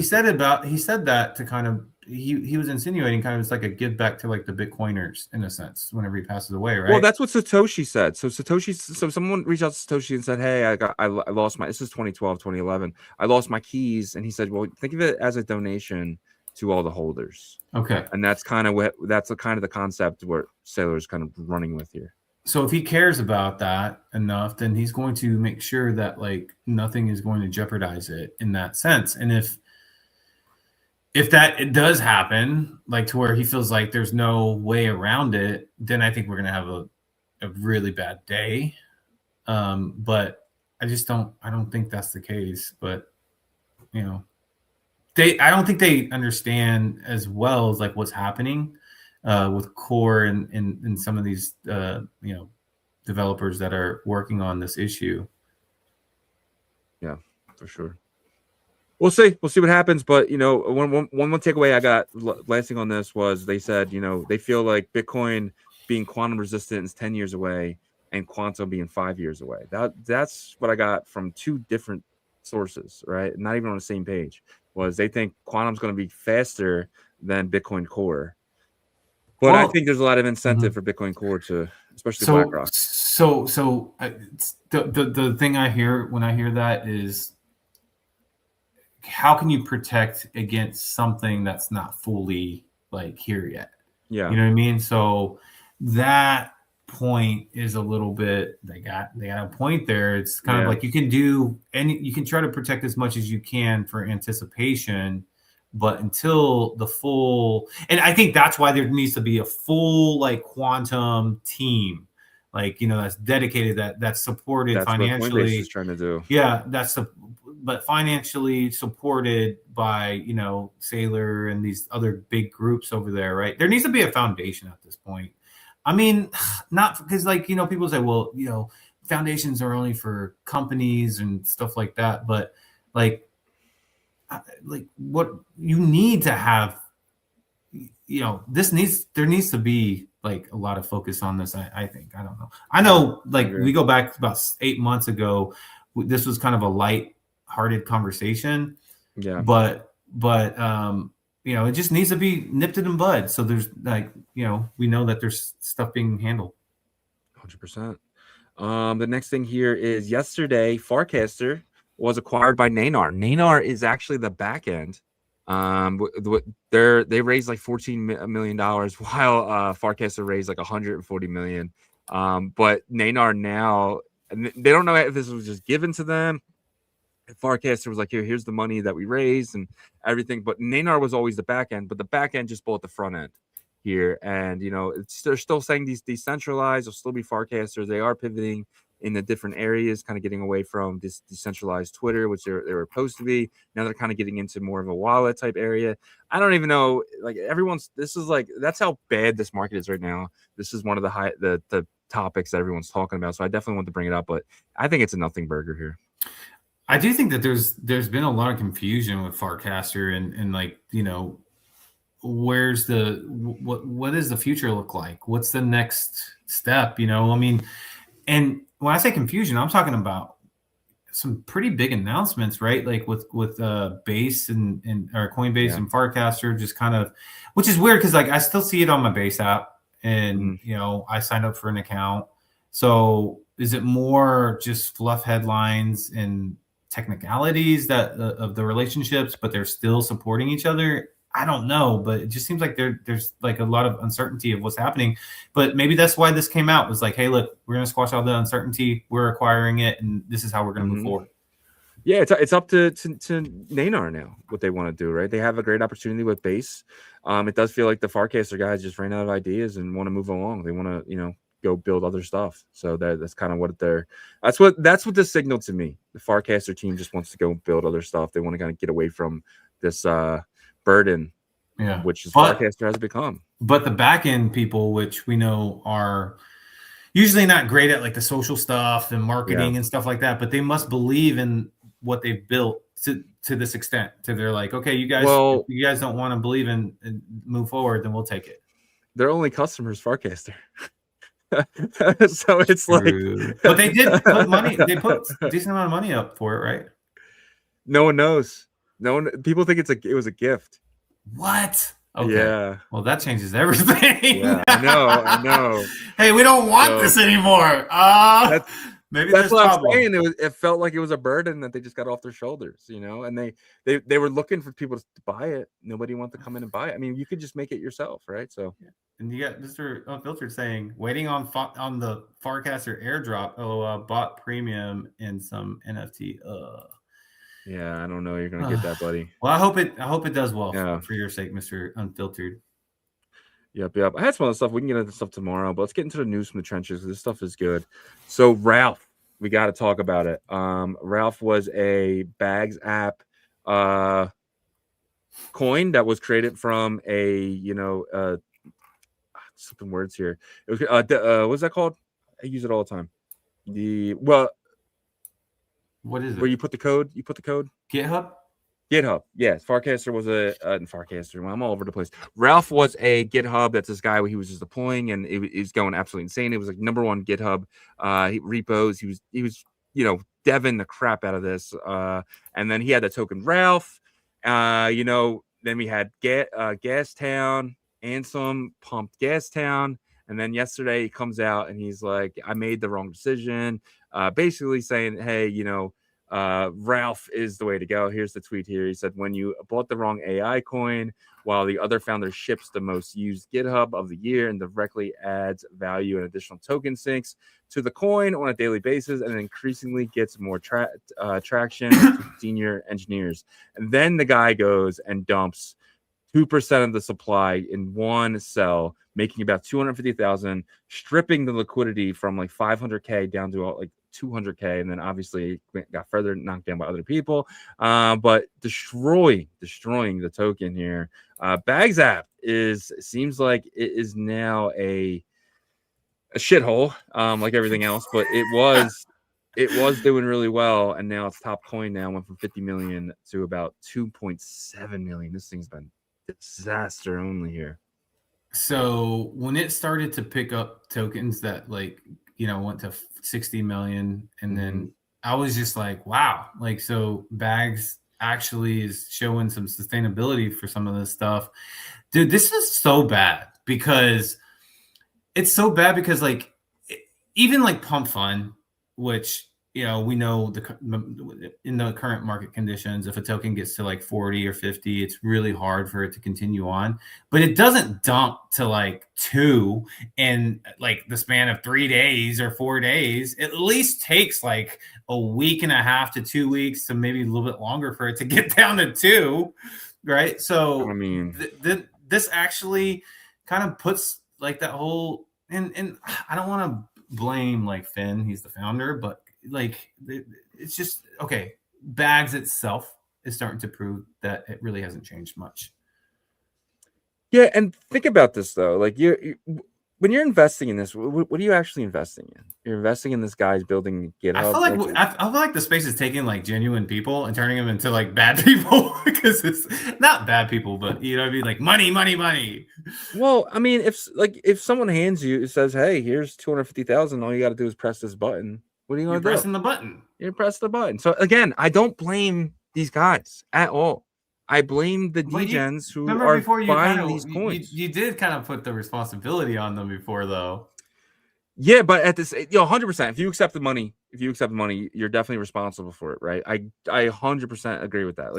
said that to kind of, he was insinuating kind of it's like a give back to like the Bitcoiners in a sense whenever he passes away, right? Well, that's what Satoshi said. So someone reached out to Satoshi and said, hey, I lost my, this is 2012, 2011. I lost my keys. And he said, well, think of it as a donation to all the holders. Okay. And that's kind of the concept where Saylor's kind of running with here. So if he cares about that enough, then he's going to make sure that like nothing is going to jeopardize it in that sense. And if that does happen, like to where he feels like there's no way around it, then I think we're going to have a really bad day. But I don't think that's the case. But, I don't think they understand as well as like what's happening. with Core and some of these developers that are working on this issue. Yeah, for sure. We'll see what happens. But one takeaway I got glancing on this was they said they feel like Bitcoin being quantum resistant is 10 years away and quantum being 5 years away. That's what I got from two different sources, right? Not even on the same page. Was they think quantum's going to be faster than Bitcoin Core. But I think there's a lot of incentive for Bitcoin Core to, especially BlackRock. So the thing I hear when I hear that is, how can you protect against something that's not fully like here yet? Yeah, you know what I mean. So that point is a little bit, they got a point there. It's kind of like you can try to protect as much as you can for anticipation. But until the full, and I think that's why there needs to be a full like quantum team, like that's dedicated, that's supported financially. What Coinbase is trying to do. Yeah, but financially supported by Saylor and these other big groups over there, right? There needs to be a foundation at this point. I mean, not because people say, well, foundations are only for companies and stuff like that, but like what you need to have, there needs to be like a lot of focus on this. I think, I don't know. I know, like we go back about 8 months ago, this was kind of a light-hearted conversation. Yeah. But it just needs to be nipped in the bud. So there's we know that there's stuff being handled. 100%. The next thing here is yesterday, Farcaster was acquired by Neynar. Neynar is actually the back end. They raised like $14 million, while Farcaster raised like $140 million. But Neynar now, they don't know if this was just given to them. Farcaster was like, here's the money that we raised and everything. But Neynar was always the back end, but the back end just bought the front end here. And they're still saying these decentralized will still be Farcaster. They are pivoting in the different areas, kind of getting away from this decentralized Twitter, which they were supposed to be. Now they're kind of getting into more of a wallet type area. I don't even know, like that's how bad this market is right now. This is one of the topics that everyone's talking about. So I definitely want to bring it up, but I think it's a nothing burger here. I do think that there's been a lot of confusion with Farcaster and where's what does the future look like? What's the next step? I mean, and when I say confusion, I'm talking about some pretty big announcements, right? Like with Base and Coinbase and Farcaster, just kind of, which is weird because like I still see it on my Base app, and I signed up for an account. So is it more just fluff headlines and technicalities that of the relationships, but they're still supporting each other? I don't know, but it just seems like there's like a lot of uncertainty of what's happening. But maybe that's why this came out, was like, hey, look, we're going to squash all the uncertainty. We're acquiring it, and this is how we're going to move forward. Yeah, it's up to Neynar now what they want to do, right? They have a great opportunity with Base. It does feel like the Farcaster guys just ran out of ideas and want to move along. They want to, go build other stuff. So that's kind of what that's what this signaled to me. The Farcaster team just wants to go build other stuff. They want to kind of get away from this burden, which Farcaster has become. But the back end people, which we know are usually not great at like the social stuff and marketing and stuff like that, but they must believe in what they've built to this extent. To they're like, okay, you guys, if you guys don't want to believe and move forward, then we'll take it. Their only customers, Farcaster. So it's true. Like, but they did put money. They put a decent amount of money up for it, right? No one knows. No one. People think it was a gift. What? Okay. Yeah. Well, that changes everything. Yeah, I know. Hey, we don't want this anymore. Maybe that's what I'm saying. It felt like it was a burden that they just got off their shoulders, and they were looking for people to buy it. Nobody wanted to come in and buy it. I mean, you could just make it yourself, right? So. And you got Mr. Unfiltered saying, waiting on the Farcaster airdrop. Bought premium and some NFT. Yeah, I don't know. You're gonna get that, buddy. Well, I hope it does well for your sake, Mr. Unfiltered. Yep. I had some other stuff. We can get into stuff tomorrow, but let's get into the news from the trenches. This stuff is good. So Ralph, we got to talk about it. Ralph was a Bags app coin that was created from a slipping words here. It was what's that called? I use it all the time. What is Where it? you put the code? You put the code? GitHub? GitHub. Yes. Farcaster was Farcaster. Well, I'm all over the place. Ralph was a GitHub. That's this guy where he was just deploying and it was going absolutely insane. It was like #1 GitHub repos. He was, deving the crap out of this. And then he had the token Ralph. Then we had Gastown, Ansem pumped Gastown. And then yesterday he comes out and he's like, I made the wrong decision. Basically saying, hey, Ralph is the way to go. Here's the tweet here. He said, when you bought the wrong AI coin, while the other founder ships the most used GitHub of the year and directly adds value and additional token sinks to the coin on a daily basis and increasingly gets more traction to senior engineers. And then the guy goes and dumps 2% of the supply in one cell, making about 250,000, stripping the liquidity from like 500K down to like 200K, and then obviously got further knocked down by other people, but destroying the token here. Bags app seems like it is now a shithole, like everything else, but it was doing really well, and now it's top coin. Now went from 50 million to about 2.7 million. This thing's been disaster only here. So when it started to pick up tokens that went to 60 million, and then I was just like, wow, so Bags actually is showing some sustainability for some of this stuff. Dude, this is so bad because even Pump Fund, which we know in the current market conditions, if a token gets to 40 or 50, it's really hard for it to continue on. But it doesn't dump to 2 in the span of 3 days or 4 days. It at least takes a week and a half to 2 weeks to maybe a little bit longer for it to get down to 2, right? So I mean, this actually kind of puts that whole and I don't want to blame Finn, he's the founder, but it's just okay. Bags itself is starting to prove that it really hasn't changed much. Yeah, and think about this though. When you're investing in this, what are you actually investing in? You're investing in this guy's building GitHub. I feel like the space is taking genuine people and turning them into bad people because it's not bad people, but you know what I mean, money. Well, I mean, if someone hands you, it says, "Hey, here's 250,000. All you got to do is press this button." What are you going to do? Pressing the button. You press the button. So again, I don't blame these guys at all. I blame the degens who are buying these coins. You did kind of put the responsibility on them before, though. Yeah, but at this, 100%. If you accept the money, you're definitely responsible for it, right? I 100% agree with that.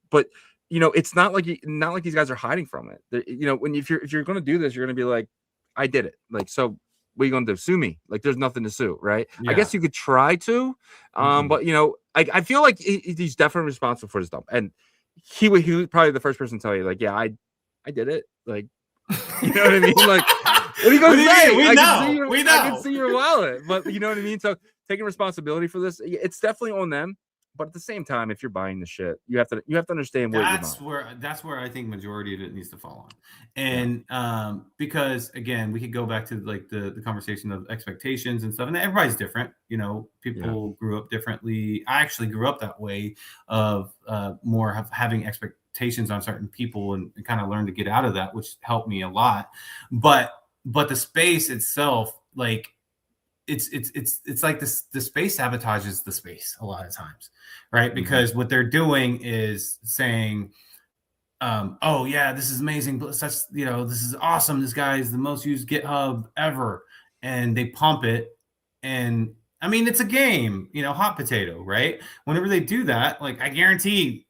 But it's not like these guys are hiding from it. If you're going to do this, you're going to be like, I did it. So what are you going to do? Sue me? There's nothing to sue, right? Yeah. I guess you could try to, but I feel like he's definitely responsible for his dump, and he was probably the first person to tell you, yeah, I did it. You know what I mean? What are you going to say? We know. I can see your wallet, but you know what I mean? So taking responsibility for this, it's definitely on them. But at the same time, if you're buying the shit, you have to understand that's where I think majority of it needs to fall on. And because again, we could go back to the conversation of expectations and stuff, and everybody's different. People grew up differently. I actually grew up that way of more of having expectations on certain people and kind of learned to get out of that, which helped me a lot. But the space itself, it's like this, the space sabotages the space a lot of times, right? Because what they're doing is saying, oh yeah, this is amazing, this is awesome, this guy is the most used GitHub ever, and they pump it. And I mean, it's a game, hot potato, right? Whenever they do that, I guarantee,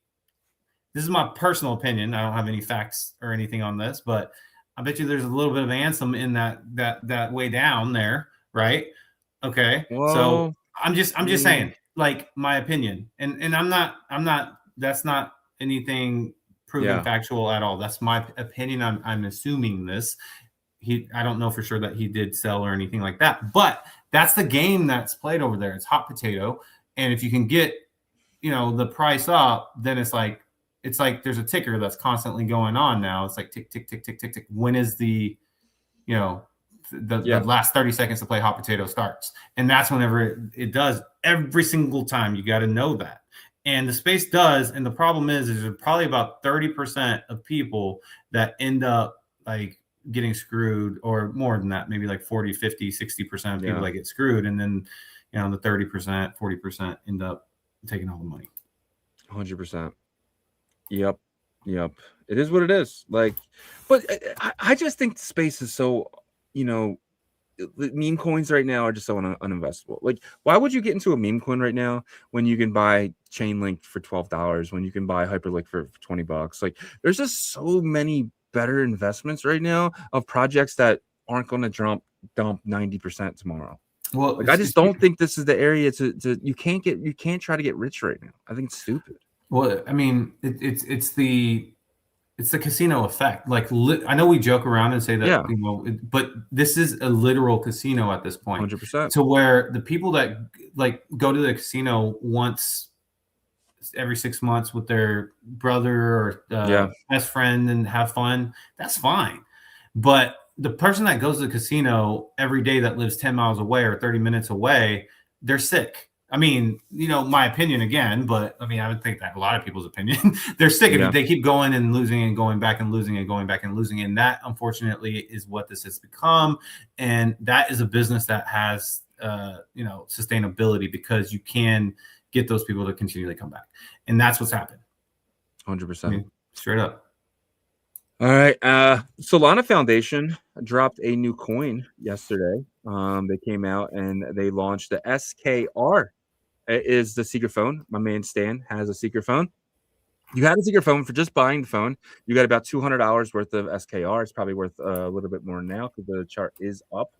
this is my personal opinion, I don't have any facts or anything on this, but I bet you there's a little bit of Ansem in that way down there, right? Okay. Whoa. So I'm just saying, my opinion, and I'm not, that's not anything proven factual at all. That's my opinion. I'm assuming this. I don't know for sure that he did sell or anything like that, but that's the game that's played over there. It's hot potato. And if you can get, the price up, then it's like there's a ticker that's constantly going on now. It's tick, tick, tick, tick, tick, tick. When is the the last 30 seconds to play hot potato starts. And that's whenever it does every single time. You got to know that. And the space does. And the problem is there's probably about 30% of people that end up like getting screwed, or more than that, maybe like 40, 50, 60% of people that get screwed. And then, the 30%, 40% end up taking all the money. 100%. Yep. It is what it is. Like, but I just think the space is so, meme coins right now are just so uninvestable. Like, why would you get into a meme coin right now when you can buy Chainlink for $12, when you can buy Hyperlink for $20? Like, there's just so many better investments right now of projects that aren't going to dump 90% tomorrow. Well, like, I just don't think this is the area to you can't try to get rich right now. I think it's stupid. Well, I mean, it's the casino effect. Like, I know we joke around and say that, but this is a literal casino at this point. 100%. To where the people that like go to the casino once every 6 months with their brother or best friend and have fun, that's fine. But the person that goes to the casino every day that lives 10 miles away or 30 minutes away, they're sick. I mean, my opinion again, but I mean, I would think that a lot of people's opinion, they're sick if they keep going and losing and going back and losing and going back and losing. And that, unfortunately, is what this has become. And that is a business that has, sustainability, because you can get those people to continually come back. And that's what's happened. 100%. I mean, straight up. All right. Solana Foundation dropped a new coin yesterday. They came out and they launched the SKR. It is the secret phone. My man Stan has a secret phone. You had a secret phone for just buying the phone. You got about $200 worth of SKR. It's probably worth a little bit more now because the chart is up.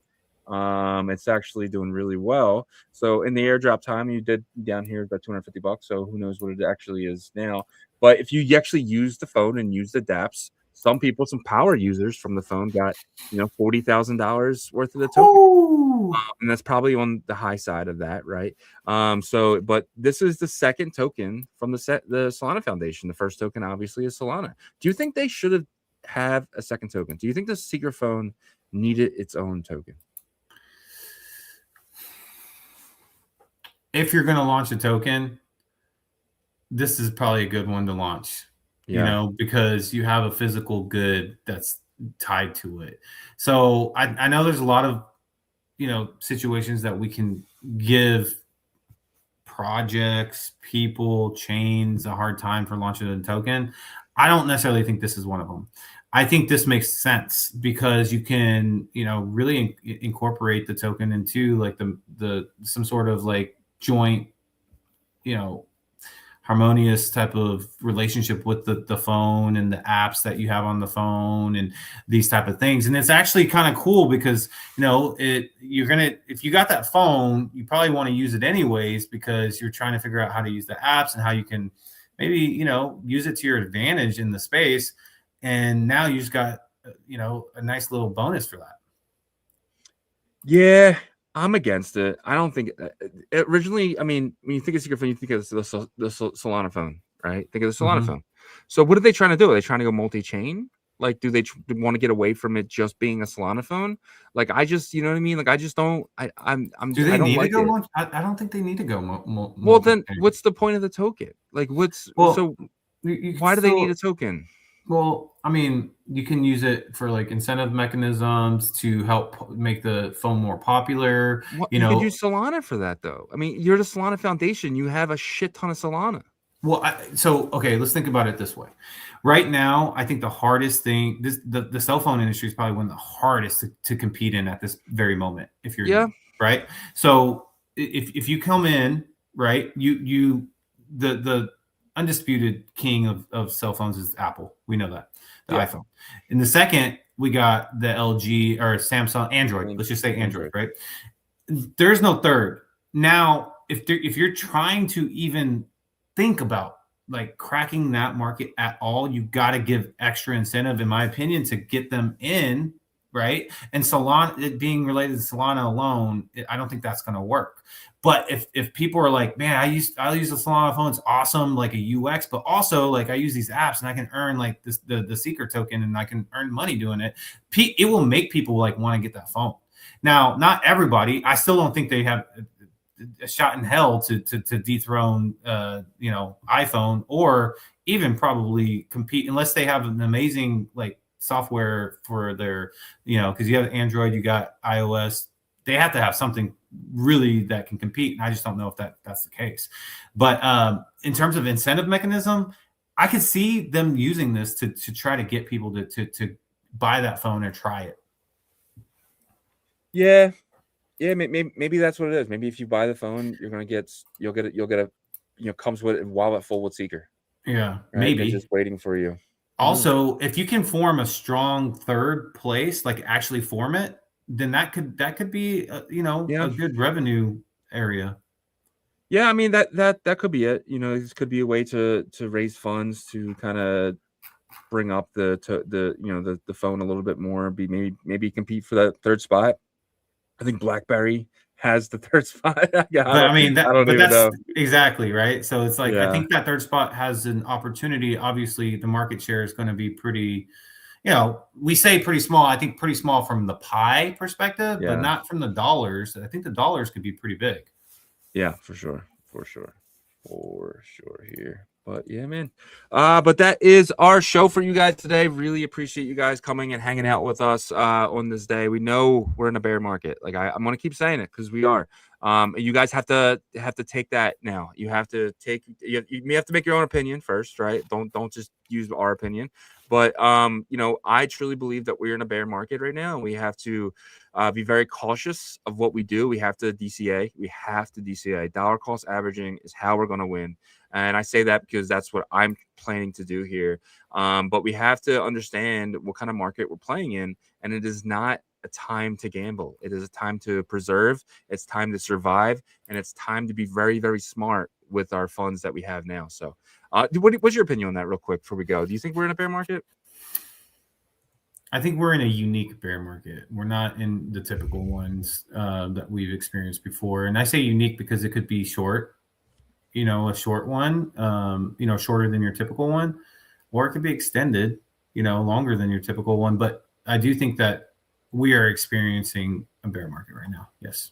It's actually doing really well. So in the airdrop time, you did down here about $250. So who knows what it actually is now. But if you actually use the phone and use the dApps, some power users from the phone got, $40,000 worth of the token. And that's probably on the high side of that, right? But this is the second token from the Solana Foundation. The first token, obviously, is Solana. Do you think they should have a second token? Do you think the secret phone needed its own token? If you're going to launch a token, this is probably a good one to launch. Because you have a physical good that's tied to it. So I know there's a lot of, situations that we can give projects, people, chains a hard time for launching a token. I don't necessarily think this is one of them. I think this makes sense because you can, really incorporate the token into like the some sort of like joint, harmonious type of relationship with the phone and the apps that you have on the phone and these type of things. And it's actually kind of cool because, if you got that phone, you probably want to use it anyways, because you're trying to figure out how to use the apps and how you can maybe, use it to your advantage in the space. And now you just got, a nice little bonus for that. Yeah. I'm against it. I don't think originally. I mean, when you think of secret phone, you think of the Solana phone, right? Think of the Solana phone. So, what are they trying to do? Are they trying to go multi-chain? Like, do they want to get away from it just being a Solana phone? Like, I just, you know what I mean? Like, I just don't. I'm. Do they need to go? I don't think they need to go. Well, then, what's the point of the token? Like, why do they need a token? Well, I mean, you can use it for like incentive mechanisms to help make the phone more popular. You could use Solana for that, though. I mean, you're the Solana Foundation. You have a shit ton of Solana. Well, okay, let's think about it this way. Right now, I think the hardest thing, the cell phone industry is probably one of the hardest to compete in at this very moment. If you're new, right. So if you come in, right, the undisputed king of cell phones is Apple. We know that, the iPhone. In the second, we got the LG or Samsung, Android. Let's just say Android, right? There's no third. Now, if you're trying to even think about like cracking that market at all, you got to give extra incentive, in my opinion, to get them in right? And Solana, it being related to Solana alone, I don't think that's going to work. But if people are like, man, I use the Solana phone, it's awesome, like a UX, but also like I use these apps and I can earn like this the Seeker token and I can earn money doing it. It will make people like want to get that phone. Now, not everybody. I still don't think they have a shot in hell to dethrone iPhone or even probably compete unless they have an amazing like software for their because you have Android, you got iOS. They have to have something really that can compete, and I just don't know if that's the case. But in terms of incentive mechanism, I could see them using this to try to get people to buy that phone or try it. Yeah, maybe that's what it is. Maybe if you buy the phone, you'll get a comes with a wallet full with Seeker. Yeah, right? maybe They're just waiting for you. Also, if you can form a strong third place, like actually form it, then that could be a good revenue area. Yeah, I mean that could be it. This could be a way to raise funds to kind of bring up the phone a little bit more. Maybe compete for that third spot. I think BlackBerry has the third spot. I don't even know. Exactly right. So it's like I think that third spot has an opportunity. Obviously, the market share is going to be pretty. We say pretty small. I think pretty small from the pie perspective, but not from the dollars. I think the dollars could be pretty big. Yeah, for sure here. But yeah, man. But that is our show for you guys today. Really appreciate you guys coming and hanging out with us on this day. We know we're in a bear market. Like I'm gonna keep saying it because we are. You guys have to take that now. You have to take. You have to make your own opinion first, right? Don't just use our opinion. But I truly believe that we're in a bear market right now, and we have to be very cautious of what we do. We have to DCA. Dollar cost averaging is how we're going to win. And I say that because that's what I'm planning to do here. But we have to understand what kind of market we're playing in. And it is not a time to gamble. It is a time to preserve. It's time to survive. And it's time to be very, very smart with our funds that we have now. So what's your opinion on that real quick before we go? Do you think we're in a bear market? I think we're in a unique bear market. We're not in the typical ones that we've experienced before. And I say unique because it could be short, a short one, shorter than your typical one, or it could be extended, longer than your typical one. But I do think that we are experiencing a bear market right now. Yes.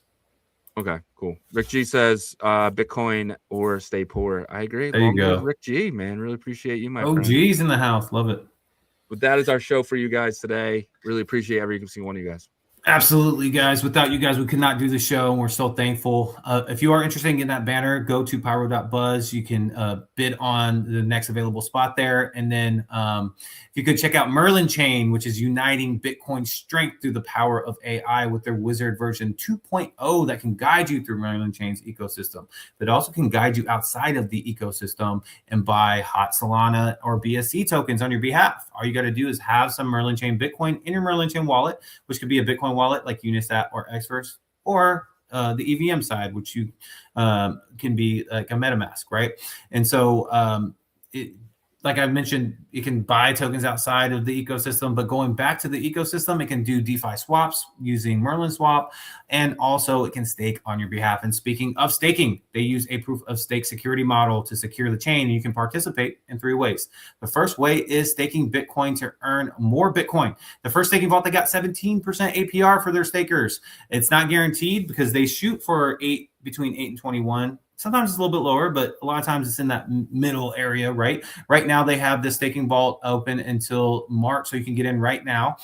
Okay, cool. Rick G says Bitcoin or stay poor. I agree. There you go. Rick G, man. Really appreciate you, my friend. OG's in the house. Love it. But that is our show for you guys today. Really appreciate every single one of you guys. Absolutely, guys. Without you guys, we could not do the show, and we're so thankful. If you are interested in getting that banner, go to pyro.buzz. You can bid on the next available spot there. And then if you could check out Merlin Chain, which is uniting Bitcoin strength through the power of AI with their Wizard version 2.0 that can guide you through Merlin Chain's ecosystem, but also can guide you outside of the ecosystem and buy hot Solana or BSC tokens on your behalf. All you got to do is have some Merlin Chain Bitcoin in your Merlin Chain wallet, which could be a Bitcoin wallet like Unisat or Xverse, or the EVM side, which you can be like a MetaMask, right? And so like I mentioned, it can buy tokens outside of the ecosystem, but going back to the ecosystem, it can do DeFi swaps using Merlin Swap, and also it can stake on your behalf. And speaking of staking, they use a proof of stake security model to secure the chain, and you can participate in 3 ways. The first way is staking Bitcoin to earn more Bitcoin. The first staking vault, they got 17% APR for their stakers. It's not guaranteed because they shoot for between 8 and 21. Sometimes it's a little bit lower, but a lot of times it's in that middle area, right? Right now, they have the staking vault open until March, so you can get in right now.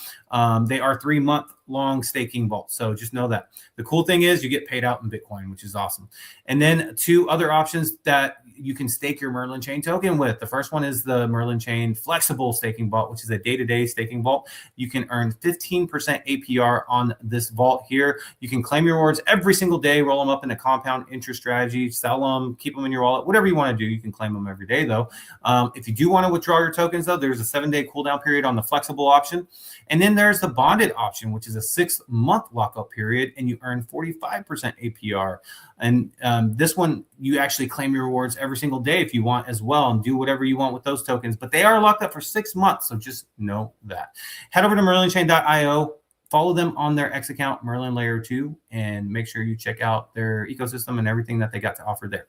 They are 3-month-long staking vaults, so just know that. The cool thing is you get paid out in Bitcoin, which is awesome. And then 2 other options that you can stake your Merlin Chain token with. The first one is the Merlin Chain Flexible Staking Vault, which is a day-to-day staking vault. You can earn 15% APR on this vault here. You can claim your rewards every single day, roll them up in a compound interest strategy, sell them, keep them in your wallet, whatever you want to do. You can claim them every day, though. If you do want to withdraw your tokens, though, there's a 7-day cooldown period on the flexible option. And then there's the bonded option, which is a 6-month lockup period, and you earn 45% APR. And this one, you actually claim your rewards every single day if you want as well, and do whatever you want with those tokens. But they are locked up for 6 months, so just know that. Head over to merlinchain.io. follow them on their X account, Merlin Layer 2, and make sure you check out their ecosystem and everything that they got to offer there.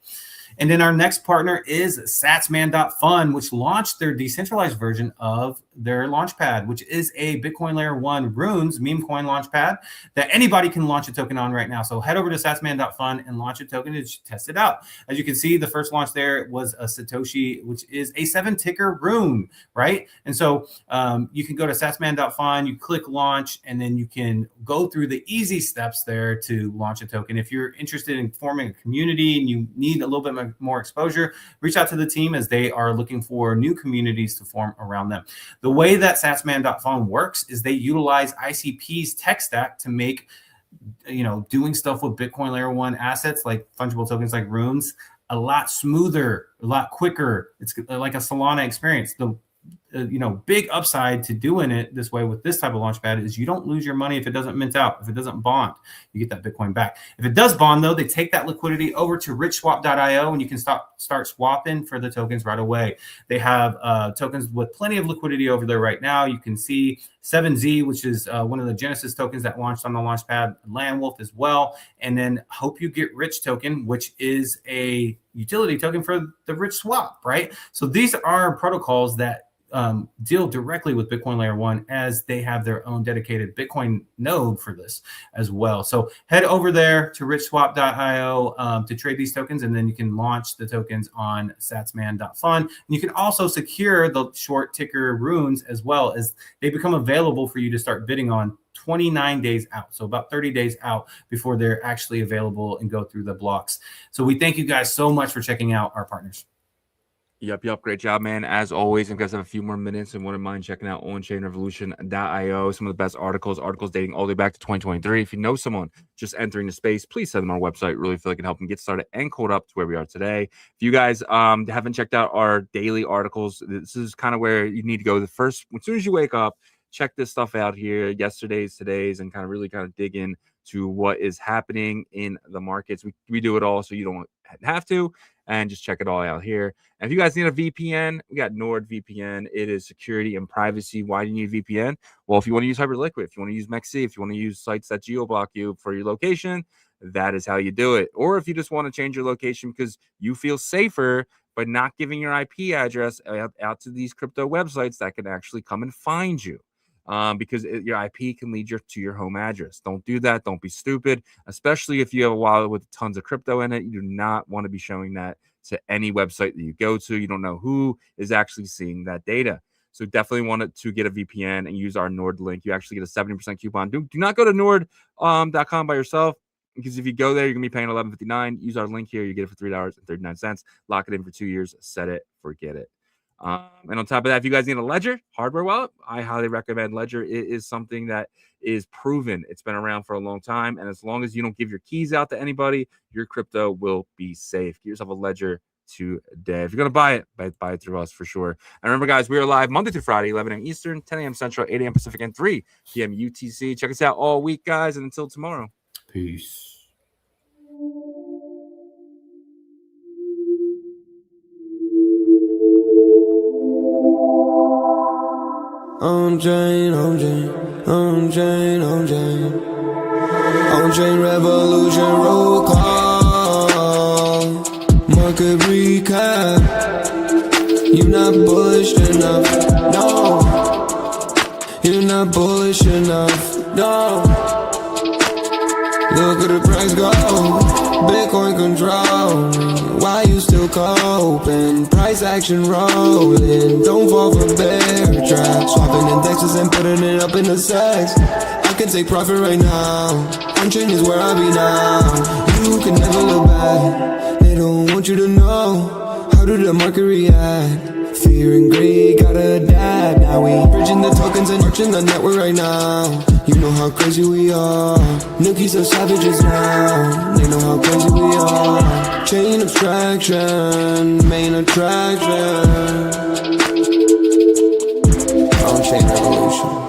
And then our next partner is satsman.fun, which launched their decentralized version of their launchpad, which is a Bitcoin Layer 1 runes meme coin launchpad that anybody can launch a token on right now. So head over to satsman.fun and launch a token and test it out. As you can see, the first launch there was a Satoshi, which is a 7-ticker rune, right? And so you can go to satsman.fun, you click launch, and then you can go through the easy steps there to launch a token. If you're interested in forming a community and you need a little bit more exposure, reach out to the team as they are looking for new communities to form around them. The way that satsman.fun works is they utilize ICP's tech stack to make, doing stuff with Bitcoin Layer 1 assets like fungible tokens like runes a lot smoother, a lot quicker. It's like a Solana experience. The big upside to doing it this way with this type of launchpad is you don't lose your money if it doesn't mint out. If it doesn't bond, you get that Bitcoin back. If it does bond, though, they take that liquidity over to richswap.io and you can start swapping for the tokens right away. They have tokens with plenty of liquidity over there right now. You can see 7Z, which is one of the Genesis tokens that launched on the launchpad, Landwolf as well, and then Hope You Get Rich token, which is a utility token for the Rich Swap, right? So these are protocols that deal directly with Bitcoin Layer 1 as they have their own dedicated Bitcoin node for this as well. So head over there to richswap.io to trade these tokens, and then you can launch the tokens on satsman.fun. And you can also secure the short ticker runes as well, as they become available for you to start bidding on 29 days out. So about 30 days out before they're actually available and go through the blocks. So we thank you guys so much for checking out our partners. Yep. Great job, man. As always, if you guys have a few more minutes and wouldn't mind checking out onchainrevolution.io, some of the best articles dating all the way back to 2023. If you know someone just entering the space, please send them our website. Really feel like it can help them get started and code up to where we are today. If you guys haven't checked out our daily articles, this is kind of where you need to go. As soon as you wake up, check this stuff out here, yesterday's, today's, and really dig in to what is happening in the markets. We do it all so you don't have to, and just check it all out here. And if you guys need a VPN, we got NordVPN. It is security and privacy. Why do you need a VPN? Well, if you want to use Hyperliquid, if you want to use MEXC, if you want to use sites that geo-block you for your location, that is how you do it. Or if you just want to change your location because you feel safer by not giving your IP address out to these crypto websites that can actually come and find you. Because your IP can lead you to your home address. Don't do that. Don't be stupid, especially if you have a wallet with tons of crypto in it. You do not want to be showing that to any website that you go to. You don't know who is actually seeing that data. So definitely want to get a VPN and use our Nord link. You actually get a 70% coupon. Do not go to nord.com by yourself, because if you go there, you're going to be paying $11.59. Use our link here. You get it for $3.39. Lock it in for 2 years. Set it. Forget it. And on top of that, if you guys need a Ledger hardware wallet, I highly recommend Ledger. It is something that is proven. It's been around for a long time. And as long as you don't give your keys out to anybody, your crypto will be safe. Get yourself a Ledger today. If you're going to buy it through us for sure. And remember, guys, we are live Monday through Friday, 11 a.m. Eastern, 10 a.m. Central, 8 a.m. Pacific, and 3 p.m. UTC. Check us out all week, guys. And until tomorrow. Peace. OnChain revolution, roll call, market recap. You not bullish enough, no. You're not bullish enough, no. Look at the price go, Bitcoin control me. Why you still coping? Price action rolling. Don't fall for bear trap. Swapping indexes and putting it up in the sex. I can take profit right now. OnChain is where I be now. You can never look back. They don't want you to know. How did the market react? Fear and greed gotta adapt. Now we bridging the tokens and marching the network right now. You know how crazy we are. Nookies are savages now. They know how crazy we are. Chain abstraction, main attraction. OnChain revolution.